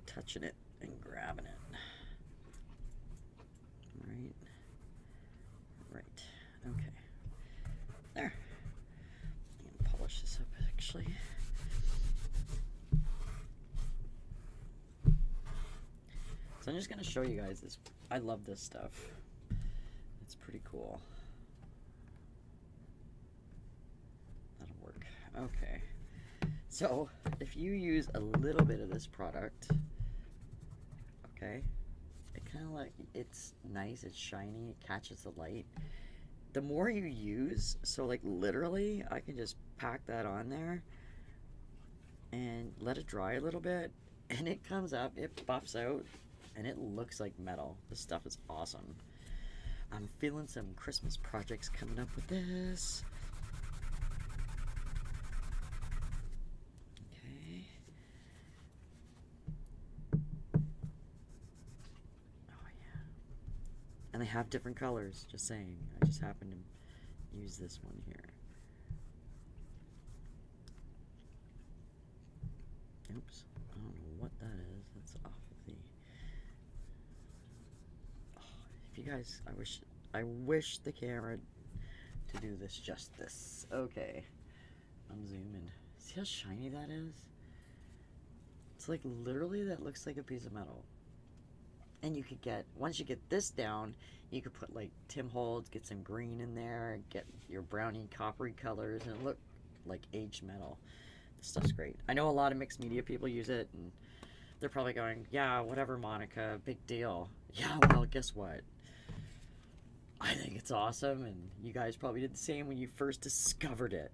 touching it and grabbing it. Right. Right. Okay. There. I'm going to polish this up actually. So I'm just going to show you guys this. I love this stuff. It's pretty cool. That'll work. Okay. So if you use a little bit of this product, okay, it kind of like, it's nice, it's shiny, it catches the light. The more you use, so like literally, I can just pack that on there and let it dry a little bit, and it comes up, it buffs out. And it looks like metal. This stuff is awesome. I'm feeling some Christmas projects coming up with this. And they have different colors, just saying. I just happen to use this one here. Oops, I don't know what that is. That's off of the... Oh, if you guys, I wish the camera to do this justice. Okay, I'm zooming. See how shiny that is? It's like literally that looks like a piece of metal. And you could get, once you get this down, you could put like Tim Holtz, get some green in there, get your brownie coppery colors, and it look like aged metal. This stuff's great. I know a lot of mixed media people use it, and they're probably going, yeah, whatever, Monica, big deal. Yeah, well, guess what? I think it's awesome, and you guys probably did the same when you first discovered it,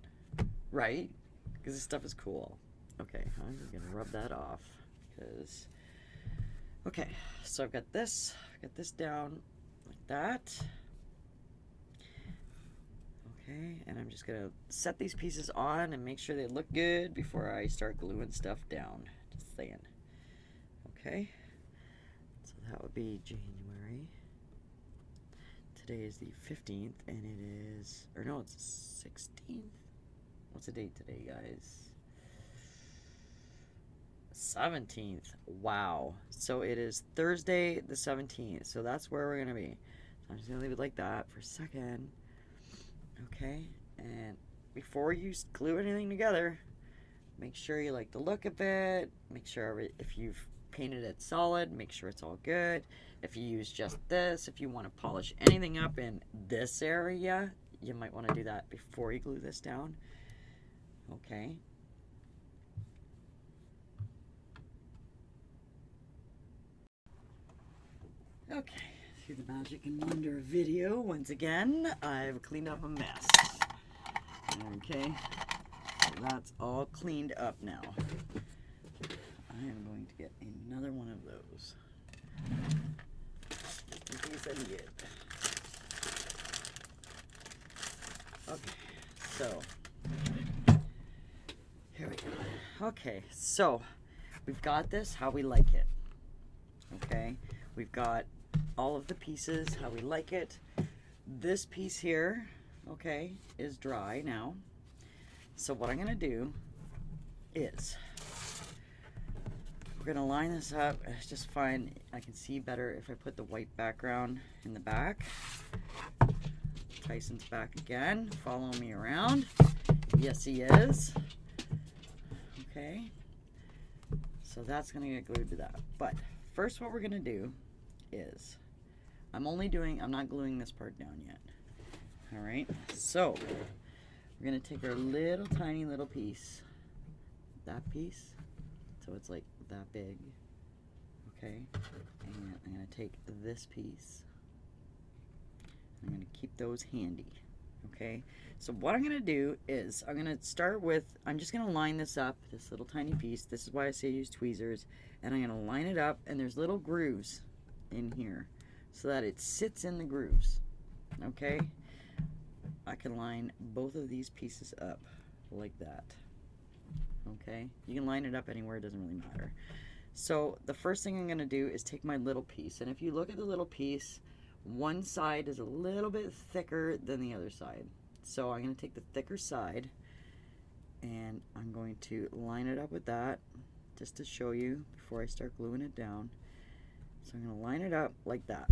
right? Because this stuff is cool. Okay, I'm just gonna rub that off, because... Okay, so I've got this down like that. Okay, and I'm just gonna set these pieces on and make sure they look good before I start gluing stuff down. Just saying. Okay, so that would be January. Today is the 15th, and it is, or no, it's the 16th. What's the date today, guys? 17th. Wow. So it is Thursday the 17th. So that's where we're going to be. So I'm just going to leave it like that for a second. Okay. And before you glue anything together, make sure you like the look of it. Make sure if you've painted it solid, make sure it's all good. If you use just this, if you want to polish anything up in this area, you might want to do that before you glue this down. Okay. Okay, through the magic and wonder of video, once again, I've cleaned up a mess. Okay, so that's all cleaned up now. I am going to get another one of those, in case I need it. Okay, so, here we go. Okay, so, we've got this how we like it. Okay, we've got all of the pieces how we like it. This piece here, okay, is dry now. So what I'm gonna do is we're gonna line this up. It's just fine. I can see better if I put the white background in the back. Tyson's back again, following me around. Yes, he is. Okay, so that's gonna get glued to that. But first, what we're gonna do is, I'm not gluing this part down yet. All right, so we're gonna take our little tiny little piece, that piece, so it's like that big, okay, and I'm gonna take this piece, I'm gonna keep those handy, okay. So what I'm gonna do is, I'm gonna start with, I'm just gonna line this up, this little tiny piece. This is why I say use tweezers, and I'm gonna line it up, and there's little grooves in here so that it sits in the grooves. Okay, I can line both of these pieces up like that. Okay, you can line it up anywhere, it doesn't really matter. So the first thing I'm going to do is take my little piece, and if you look at the little piece, one side is a little bit thicker than the other side. So I'm going to take the thicker side and I'm going to line it up with that just to show you before I start gluing it down. So I'm going to line it up like that.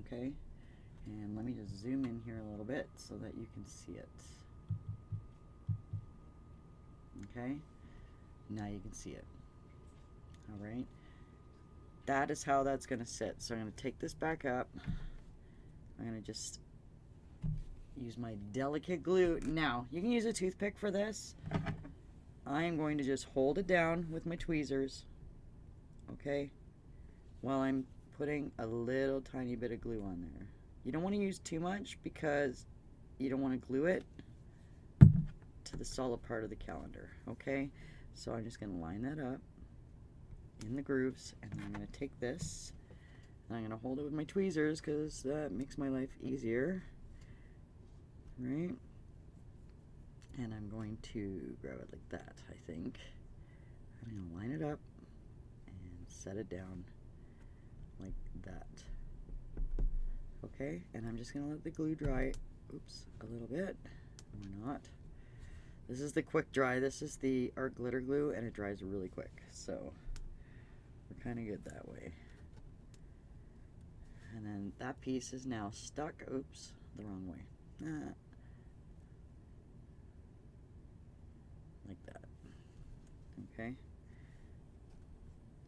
Okay, and let me just zoom in here a little bit so that you can see it. Okay, now you can see it. All right, that is how that's going to sit. So I'm going to take this back up. I'm going to just use my delicate glue. Now, you can use a toothpick for this. I am going to just hold it down with my tweezers, okay, while I'm putting a little tiny bit of glue on there. You don't want to use too much because you don't want to glue it to the solid part of the calendar, okay? So I'm just going to line that up in the grooves, and then I'm going to take this and I'm going to hold it with my tweezers because that makes my life easier, right? And I'm going to grab it like that, I think. I'm going to line it up and set it down like that. Okay, and I'm just gonna let the glue dry, oops, a little bit, or not. This is the quick dry. This is the art glitter glue, and it dries really quick, so we're kind of good that way. And then that piece is now stuck. Oops, the wrong way. Like that. Okay.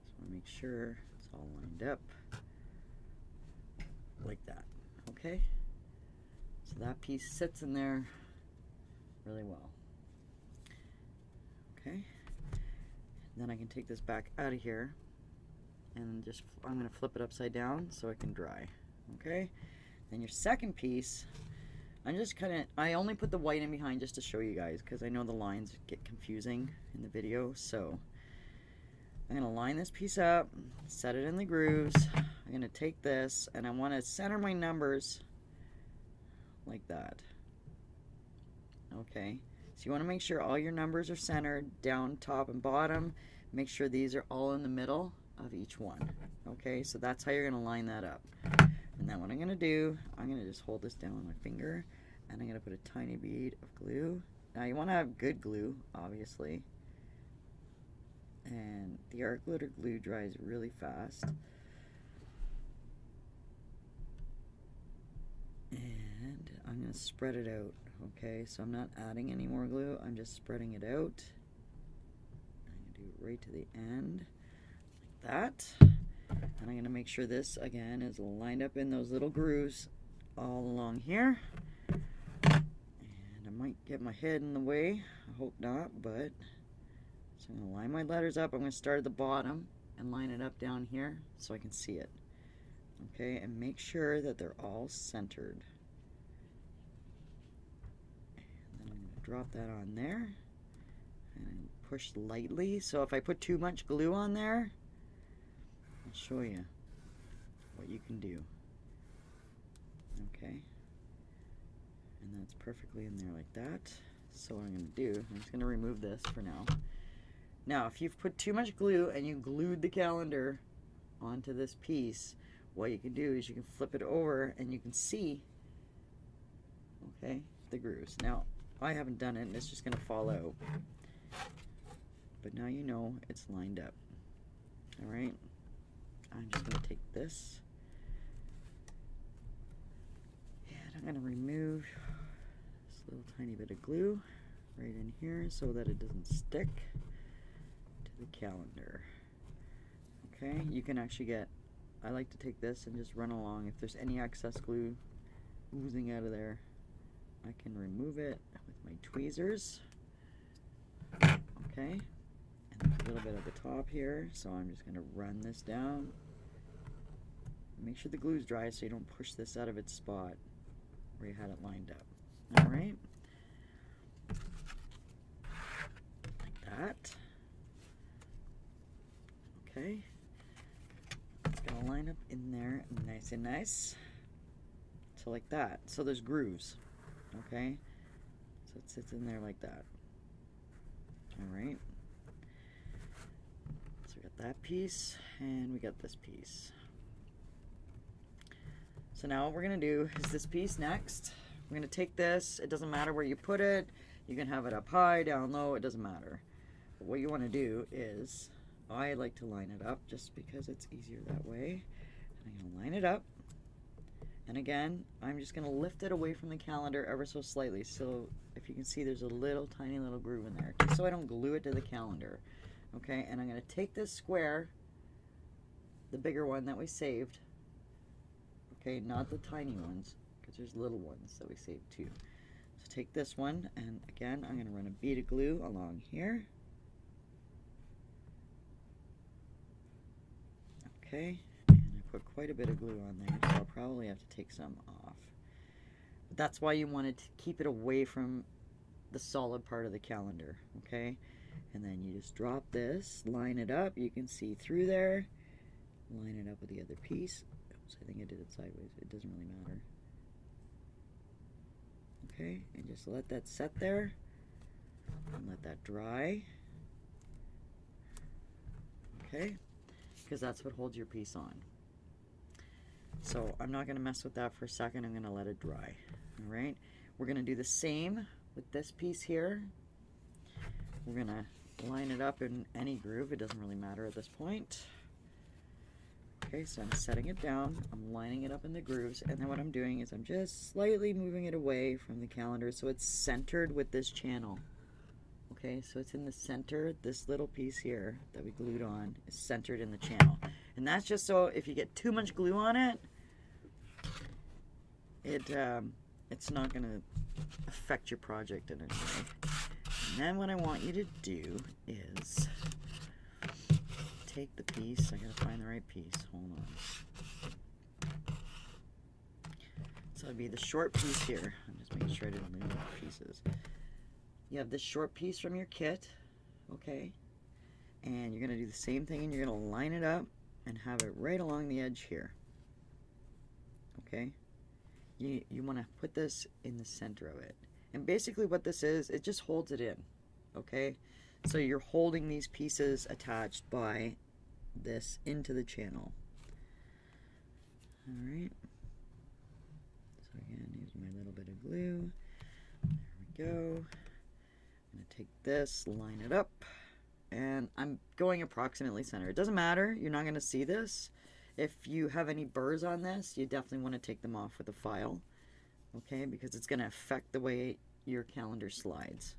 Just want to make sure it's all lined up. Like that. Okay. So that piece sits in there really well. Okay. Then I can take this back out of here and just, I'm going to flip it upside down so it can dry. Okay. Then your second piece, I'm just kind of, I only put the white in behind just to show you guys because I know the lines get confusing in the video. So I'm going to line this piece up, set it in the grooves. I'm going to take this and I want to center my numbers like that. Okay. So you want to make sure all your numbers are centered down, top, and bottom. Make sure these are all in the middle of each one. Okay, so that's how you're going to line that up. And then what I'm going to do, I'm going to just hold this down with my finger, and I'm going to put a tiny bead of glue. Now you want to have good glue, obviously. And the art glitter glue dries really fast. And I'm going to spread it out. Okay, so I'm not adding any more glue, I'm just spreading it out. I'm going to do it right to the end, like that. And I'm going to make sure this, again, is lined up in those little grooves all along here. And I might get my head in the way, I hope not, but... So I'm going to line my letters up, I'm going to start at the bottom and line it up down here so I can see it. Okay, and make sure that they're all centered. Drop that on there and push lightly. So if I put too much glue on there, I'll show you what you can do. Okay, and that's perfectly in there like that. So what I'm going to do, I'm just going to remove this for now. Now if you've put too much glue and you glued the calendar onto this piece, what you can do is you can flip it over and you can see, okay, the grooves. Now I haven't done it and it's just going to fall out. But now you know it's lined up. Alright? I'm just going to take this and I'm going to remove this little tiny bit of glue right in here so that it doesn't stick to the calendar. Okay? You can actually get, I like to take this and just run along. If there's any excess glue oozing out of there, I can remove it with my tweezers. Okay, and there's a little bit at the top here, so I'm just going to run this down. Make sure the glue's dry so you don't push this out of its spot where you had it lined up. Alright, like that. Okay, it's going to line up in there nice and nice. So like that. So there's grooves. Okay, so it sits in there like that. Alright, so we got that piece and we got this piece. So now what we're going to do is this piece next. We're going to take this, it doesn't matter where you put it, you can have it up high, down low, it doesn't matter. But what you want to do is, I like to line it up just because it's easier that way. And I'm going to line it up. And again, I'm just going to lift it away from the calendar ever so slightly. So if you can see, there's a little tiny little groove in there, just so I don't glue it to the calendar. Okay, and I'm going to take this square, the bigger one that we saved. Okay, not the tiny ones, because there's little ones that we saved too. So take this one, and again, I'm going to run a bead of glue along here. Okay. Put quite a bit of glue on there, so I'll probably have to take some off. But that's why you want to keep it away from the solid part of the calendar, okay? And then you just drop this, line it up, you can see through there, line it up with the other piece. Oops, I think I did it sideways, it doesn't really matter. Okay, and just let that set there, and let that dry. Okay, because that's what holds your piece on. So I'm not going to mess with that for a second. I'm going to let it dry. All right. We're going to do the same with this piece here. We're going to line it up in any groove. It doesn't really matter at this point. Okay, so I'm setting it down. I'm lining it up in the grooves. And then what I'm doing is I'm just slightly moving it away from the calendar so it's centered with this channel. Okay, so it's in the center. This little piece here that we glued on is centered in the channel. And that's just so if you get too much glue on it, it's not going to affect your project in any way. And then what I want you to do is take the piece. I got to find the right piece. Hold on. So it'd be the short piece here. I'm just making sure I didn't leave any pieces. You have this short piece from your kit, okay? And you're going to do the same thing, and you're going to line it up and have it right along the edge here. Okay? You want to put this in the center of it. And basically what this is, it just holds it in. Okay? So you're holding these pieces attached by this into the channel. Alright. So again, use my little bit of glue. There we go. I'm going to take this, line it up, and I'm going approximately center. It doesn't matter. You're not going to see this. If you have any burrs on this, you definitely want to take them off with a file, okay, because it's going to affect the way your calendar slides.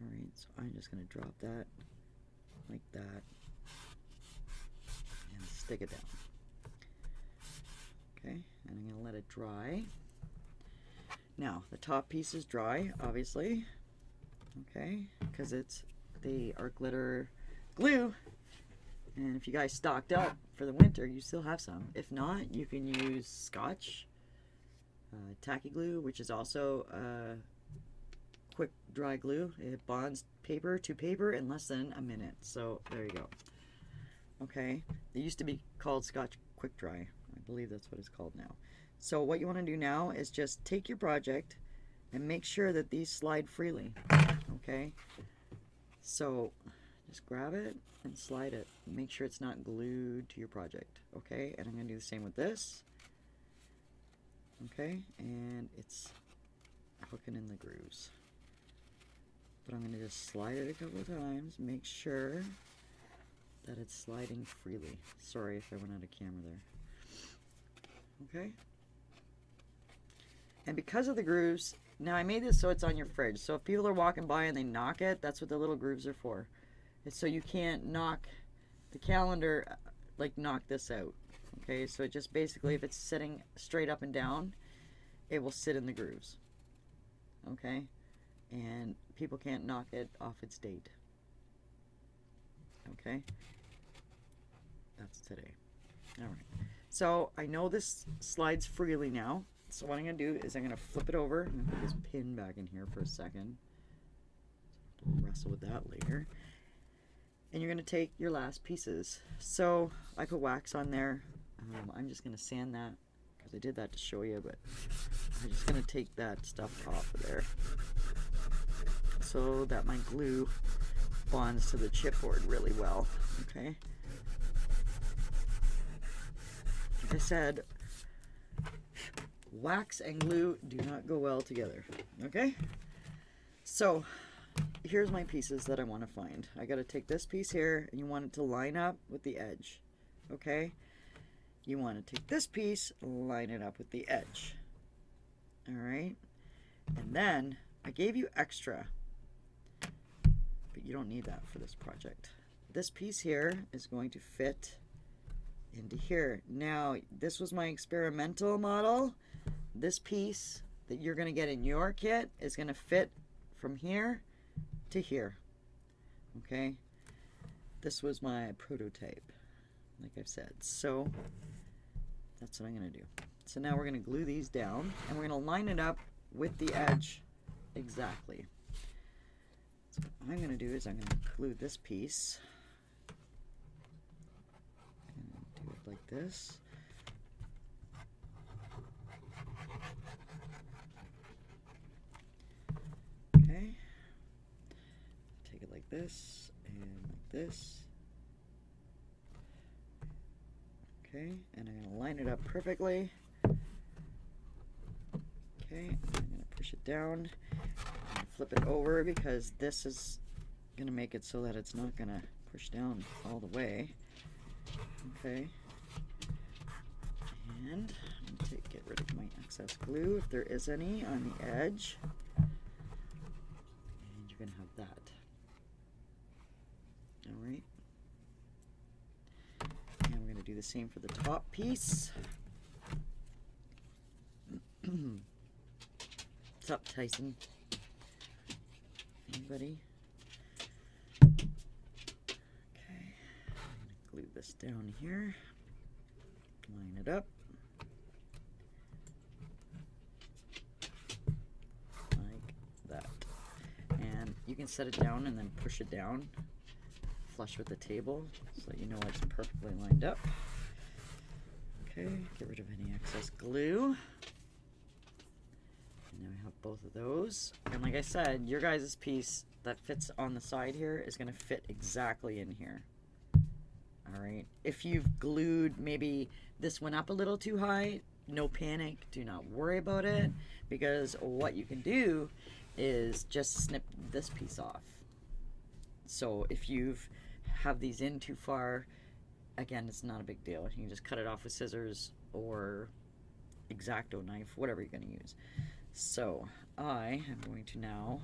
All right, so I'm just going to drop that like that and stick it down. Okay, and I'm going to let it dry. Now, the top piece is dry, obviously. Okay, because it's the art glitter glue, and if you guys stocked up for the winter, you still have some. If not, you can use Scotch tacky glue, which is also quick dry glue. It bonds paper to paper in less than a minute. So there you go. Okay, it used to be called Scotch quick dry. I believe that's what it's called now. So what you want to do now is just take your project and make sure that these slide freely. Okay, so just grab it and slide it. Make sure it's not glued to your project. Okay, and I'm going to do the same with this. Okay, and it's hooking in the grooves. But I'm going to just slide it a couple of times. Make sure that it's sliding freely. Sorry if I went out of camera there. Okay. And because of the grooves, now I made this so it's on your fridge. So if people are walking by and they knock it, that's what the little grooves are for. It's so you can't knock the calendar, like knock this out. Okay, so it just basically, if it's sitting straight up and down, it will sit in the grooves. Okay, and people can't knock it off its date. Okay, that's today. All right, so I know this slides freely now. So what I'm going to do is I'm going to flip it over. I'm going to put this pin back in here for a second. Wrestle with that later. And you're going to take your last pieces. So I put wax on there. I'm just going to sand that because I did that to show you, but I'm just going to take that stuff off of there so that my glue bonds to the chipboard really well. Okay. Like I said, wax and glue do not go well together. Okay, so here's my pieces that I want to find. I got to take this piece here, and you want it to line up with the edge. Okay, you want to take this piece, line it up with the edge. All right, and then I gave you extra, but you don't need that for this project. This piece here is going to fit into here. Now, this was my experimental model. This piece that you're going to get in your kit is going to fit from here to here. Okay, this was my prototype, like I've said. So that's what I'm going to do. So now we're going to glue these down, and we're going to line it up with the edge exactly. So what I'm going to do is I'm going to glue this piece and do it like this. Okay, take it like this and like this. Okay, and I'm gonna line it up perfectly. Okay, I'm gonna push it down and flip it over because this is gonna make it so that it's not gonna push down all the way. Okay, and I'm gonna get rid of my excess glue if there is any on the edge, and you're gonna have that. All right, and we're gonna do the same for the top piece. What's up, Tyson? Anybody? Okay, I'm gonna glue this down here. Line it up. Like that. And you can set it down and then push it down flush with the table so that you know it's perfectly lined up. Okay, get rid of any excess glue. And now we have both of those. And like I said, your guys' piece that fits on the side here is going to fit exactly in here. Alright, if you've glued, maybe this went up a little too high, no panic, do not worry about it, because what you can do is just snip this piece off. So if you've have these in too far, again, it's not a big deal. You can just cut it off with scissors or X-Acto knife, whatever you're going to use. So I am going to now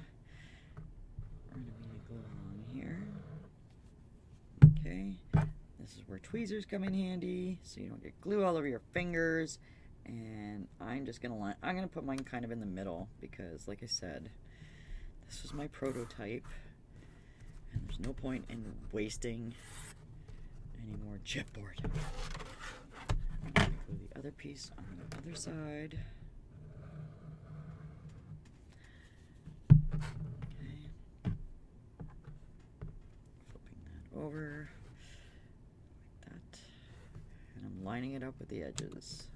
run a glue along here. Okay, this is where tweezers come in handy, so you don't get glue all over your fingers. And I'm just gonna line. I'm gonna put mine kind of in the middle because, like I said, this was my prototype, and there's no point in wasting any more chipboard. I'm gonna glue the other piece on the other side. Okay, flipping that over like that, and I'm lining it up with the edges.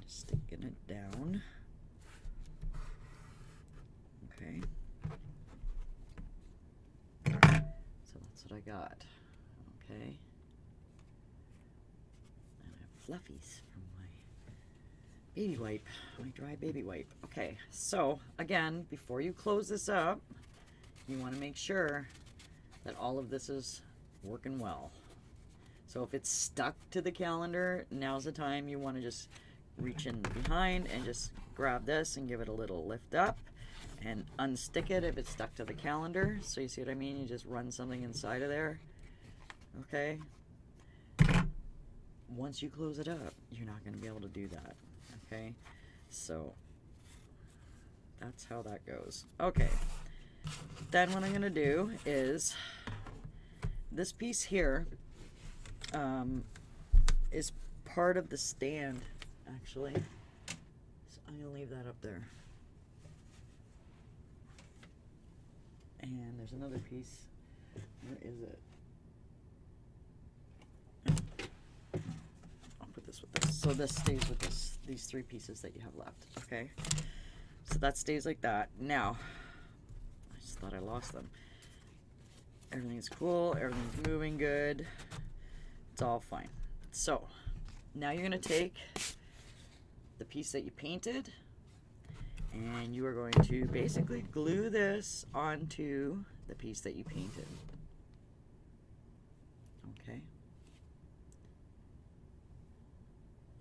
Sticking it down. Okay. So that's what I got. Okay. And I have fluffies from my baby wipe, my dry baby wipe. Okay, so again, before you close this up, you want to make sure that all of this is working well. So if it's stuck to the calendar, now's the time you want to just reach in behind and just grab this and give it a little lift up and unstick it if it's stuck to the calendar. So you see what I mean? You just run something inside of there. Okay. Once you close it up, you're not going to be able to do that. Okay. So that's how that goes. Okay. Then what I'm going to do is this piece here is part of the stand. Actually, so I'm gonna leave that up there. And there's another piece. Where is it? I'll put this with this. So this stays with this. These three pieces that you have left. Okay. So that stays like that. Now, I just thought I lost them. Everything's cool. Everything's moving good. It's all fine. So now you're gonna take the piece that you painted, and you are going to basically glue this onto the piece that you painted. Okay.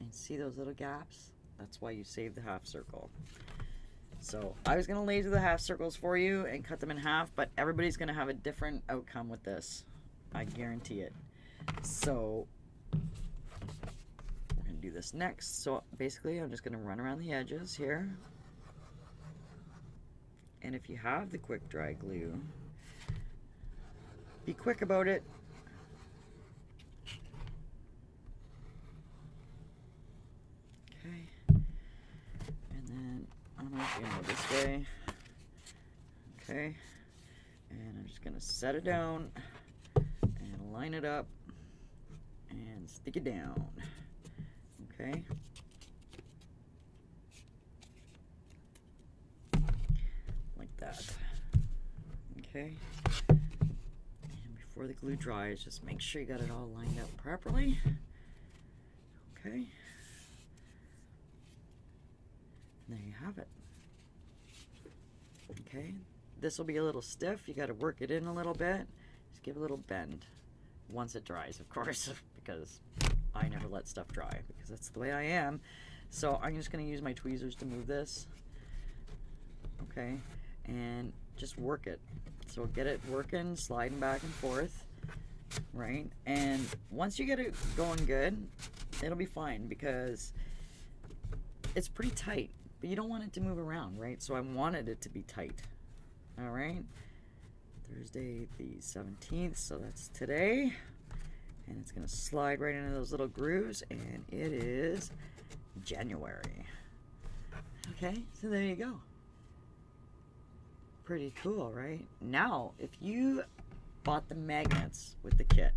And see those little gaps? That's why you save the half circle. So I was going to laser the half circles for you and cut them in half, but everybody's going to have a different outcome with this. I guarantee it. So do this next. So basically I'm just going to run around the edges here, and if you have the quick dry glue, be quick about it. Okay, and then I'm going to go this way. Okay, and I'm just going to set it down and line it up and stick it down. Okay. Like that. Okay. And before before the glue dries. Just make sure you got it all lined up properly. Okay. There you have it. Okay, this will be a little stiff. You got to work it in a little bit. Just give it a little bend once it dries, of course, because I never let stuff dry because that's the way I am. So I'm just going to use my tweezers to move this. Okay, and just work it. So get it working, sliding back and forth, right? And once you get it going good, it'll be fine because it's pretty tight. But you don't want it to move around, right? So I wanted it to be tight. All right. Thursday the 17th, so that's today. And it's going to slide right into those little grooves, and it is January. Okay, so there you go. Pretty cool, right? Now, if you bought the magnets with the kit,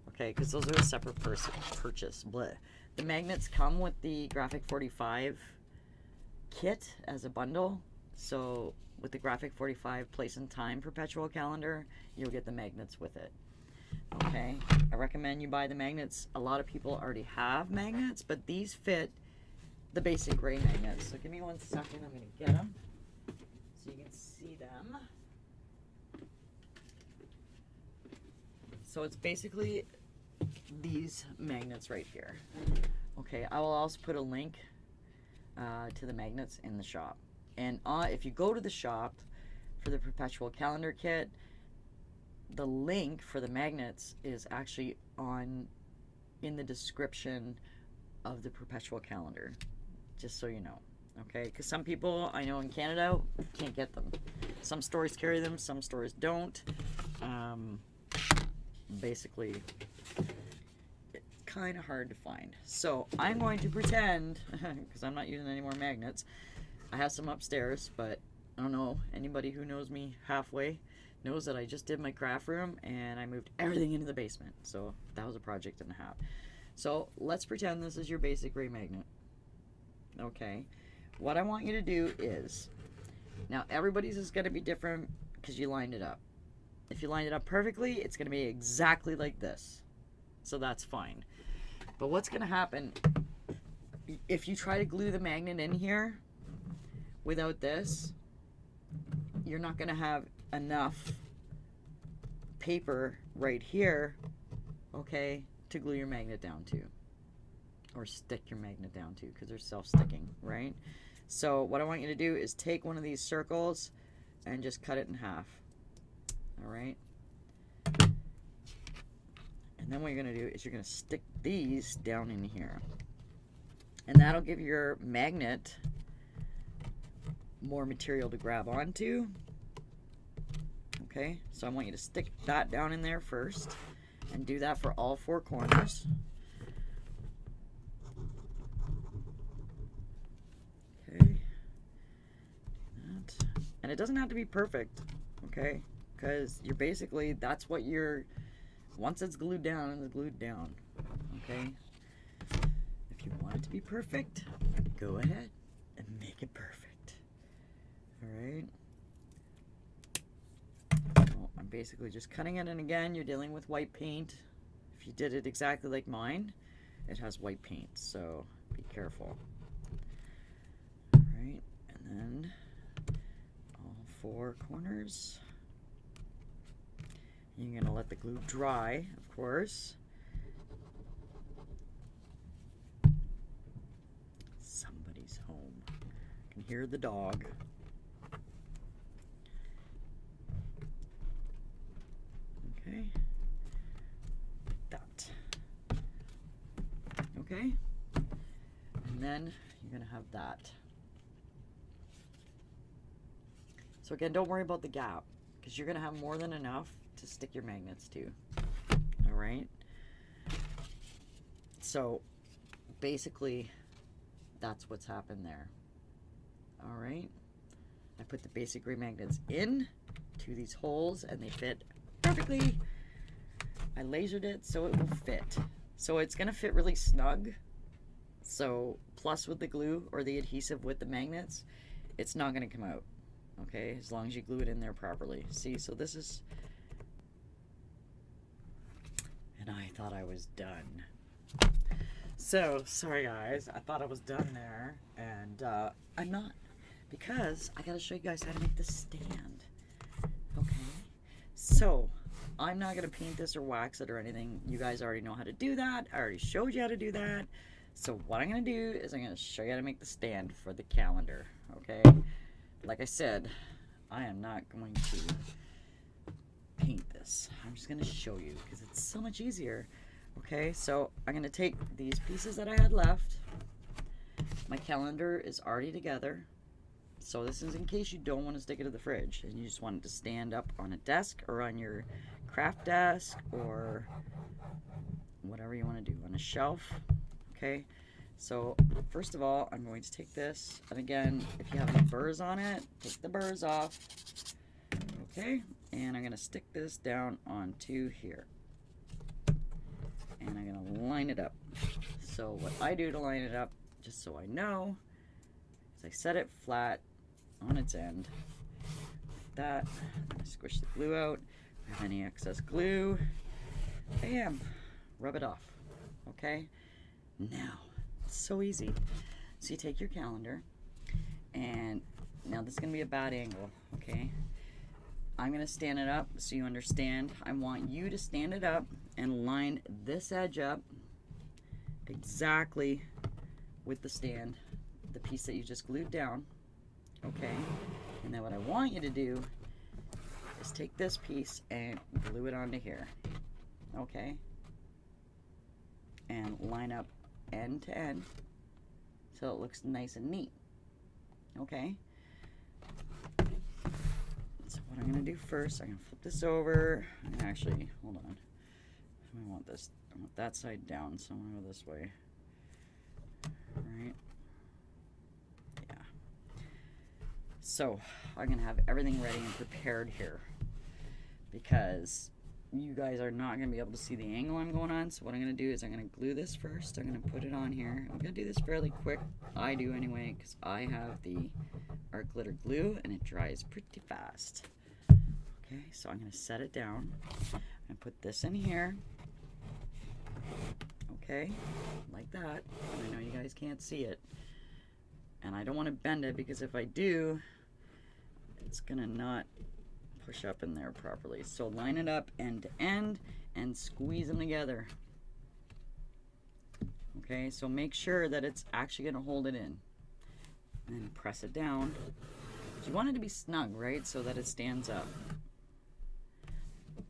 okay, because those are a separate purchase. Bleh. The magnets come with the Graphic 45 kit as a bundle. So with the Graphic 45 Place and Time Perpetual Calendar, you'll get the magnets with it. Okay, I recommend you buy the magnets. A lot of people already have magnets, but these fit the basic gray magnets. So give me 1 second, I'm going to get them so you can see them. So it's basically these magnets right here. Okay, I will also put a link to the magnets in the shop. And if you go to the shop for the Perpetual Calendar kit, the link for the magnets is actually in the description of the Perpetual Calendar, just so you know. Okay, because some people I know in Canada can't get them. Some stores carry them, some stores don't. Basically, it's kind of hard to find. So I'm going to pretend, because I'm not using any more magnets, I have some upstairs, but I don't know, anybody who knows me halfway knows that I just did my craft room and I moved everything into the basement. So that was a project and a half. So let's pretend this is your basic gray magnet. Okay, what I want you to do is, now everybody's is going to be different because you lined it up. If you lined it up perfectly, it's going to be exactly like this. So that's fine. But what's going to happen if you try to glue the magnet in here without this, you're not going to have enough paper right here, okay, to glue your magnet down to, or stick your magnet down to, because they're self-sticking, right? So what I want you to do is take one of these circles and just cut it in half. All right, and then what you're going to do is you're going to stick these down in here, and that'll give your magnet more material to grab onto. Okay, so I want you to stick that down in there first and do that for all 4 corners. Okay, that. And it doesn't have to be perfect, okay, because you're basically, that's what you're, once it's glued down, it's glued down. Okay, if you want it to be perfect, go ahead and make it perfect. All right, so I'm basically just cutting it, and again, you're dealing with white paint. If you did it exactly like mine, it has white paint, so be careful. All right, and then all 4 corners. You're gonna let the glue dry, of course. Somebody's home. I can hear the dog. Okay. That. Okay. And then you're gonna have that. So again, don't worry about the gap, because you're gonna have more than enough to stick your magnets to. All right, so basically that's what's happened there. All right, I put the basic gray magnets in to these holes and they fit perfectly. I lasered it so it will fit, so it's gonna fit really snug. So plus with the glue or the adhesive with the magnets, it's not gonna come out, okay, as long as you glue it in there properly. See, so this is and I thought I was done. So, sorry guys, I thought I was done there, and I'm not, because I gotta show you guys how to make the stand. Okay, so I'm not gonna paint this or wax it or anything. You guys already know how to do that. I already showed you how to do that. So what I'm gonna do is I'm gonna show you how to make the stand for the calendar. Okay, like I said, I am not going to paint this. I'm just gonna show you because it's so much easier. Okay, so I'm gonna take these pieces that I had left. My calendar is already together. So this is in case you don't want to stick it to the fridge and you just want it to stand up on a desk or on your craft desk or whatever you want to do, on a shelf. Okay, so first of all, I'm going to take this, and again, if you have any burrs on it, take the burrs off. Okay, and I'm going to stick this down onto here. And I'm going to line it up. So what I do to line it up, just so I know, is I set it flat on its end, like that. I squish the glue out. If I have any excess glue, bam, rub it off. Okay, now it's so easy. So you take your calendar, and now this is going to be a bad angle. Okay, I'm going to stand it up so you understand. I want you to stand it up and line this edge up exactly with the stand, the piece that you just glued down. Okay, and then what I want you to do is take this piece and glue it onto here. Okay, and line up end to end so it looks nice and neat. Okay, so what I'm going to do first, I'm going to flip this over, and actually, hold on, I want this, I want that side down, so I'm going to go this way. Right, yeah. So I'm going to have everything ready and prepared here because you guys are not going to be able to see the angle I'm going on. So what I'm going to do is I'm going to glue this first. I'm going to put it on here. I'm going to do this fairly quick. I do anyway because I have the art glitter glue and it dries pretty fast. Okay, so I'm going to set it down and put this in here. Okay, like that. And I know you guys can't see it. And I don't want to bend it because if I do, it's going to not push up in there properly. So line it up end to end and squeeze them together. Okay, so make sure that it's actually going to hold it in. And then press it down. You want it to be snug, right? So that it stands up.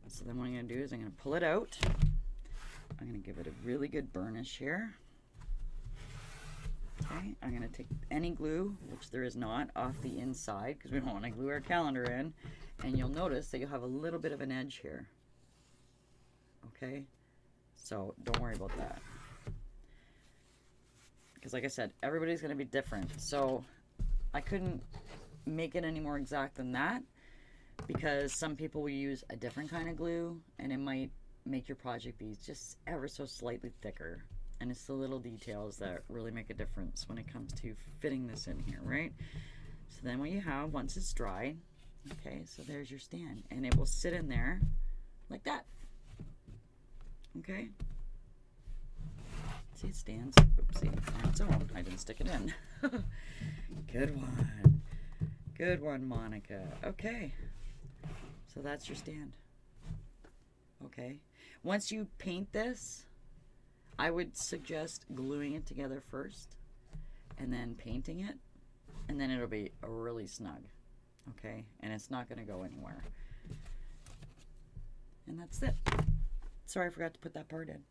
So then what I'm going to do is I'm going to pull it out. I'm going to give it a really good burnish here. Okay, I'm going to take any glue, which there is not, off the inside because we don't want to glue our calendar in. And you'll notice that you'll have a little bit of an edge here. Okay, so don't worry about that. Because like I said, everybody's going to be different. So I couldn't make it any more exact than that because some people will use a different kind of glue and it might make your project be just ever so slightly thicker. And it's the little details that really make a difference when it comes to fitting this in here, right? So then what you have, once it's dry, okay, so there's your stand. And it will sit in there like that. Okay? See, it stands. Oopsie. On its own. I didn't stick it in. Good one. Good one, Monica. Okay. So that's your stand. Okay. Once you paint this, I would suggest gluing it together first and then painting it, and then it'll be really snug. Okay, and it's not going to go anywhere. And that's it. Sorry I forgot to put that part in.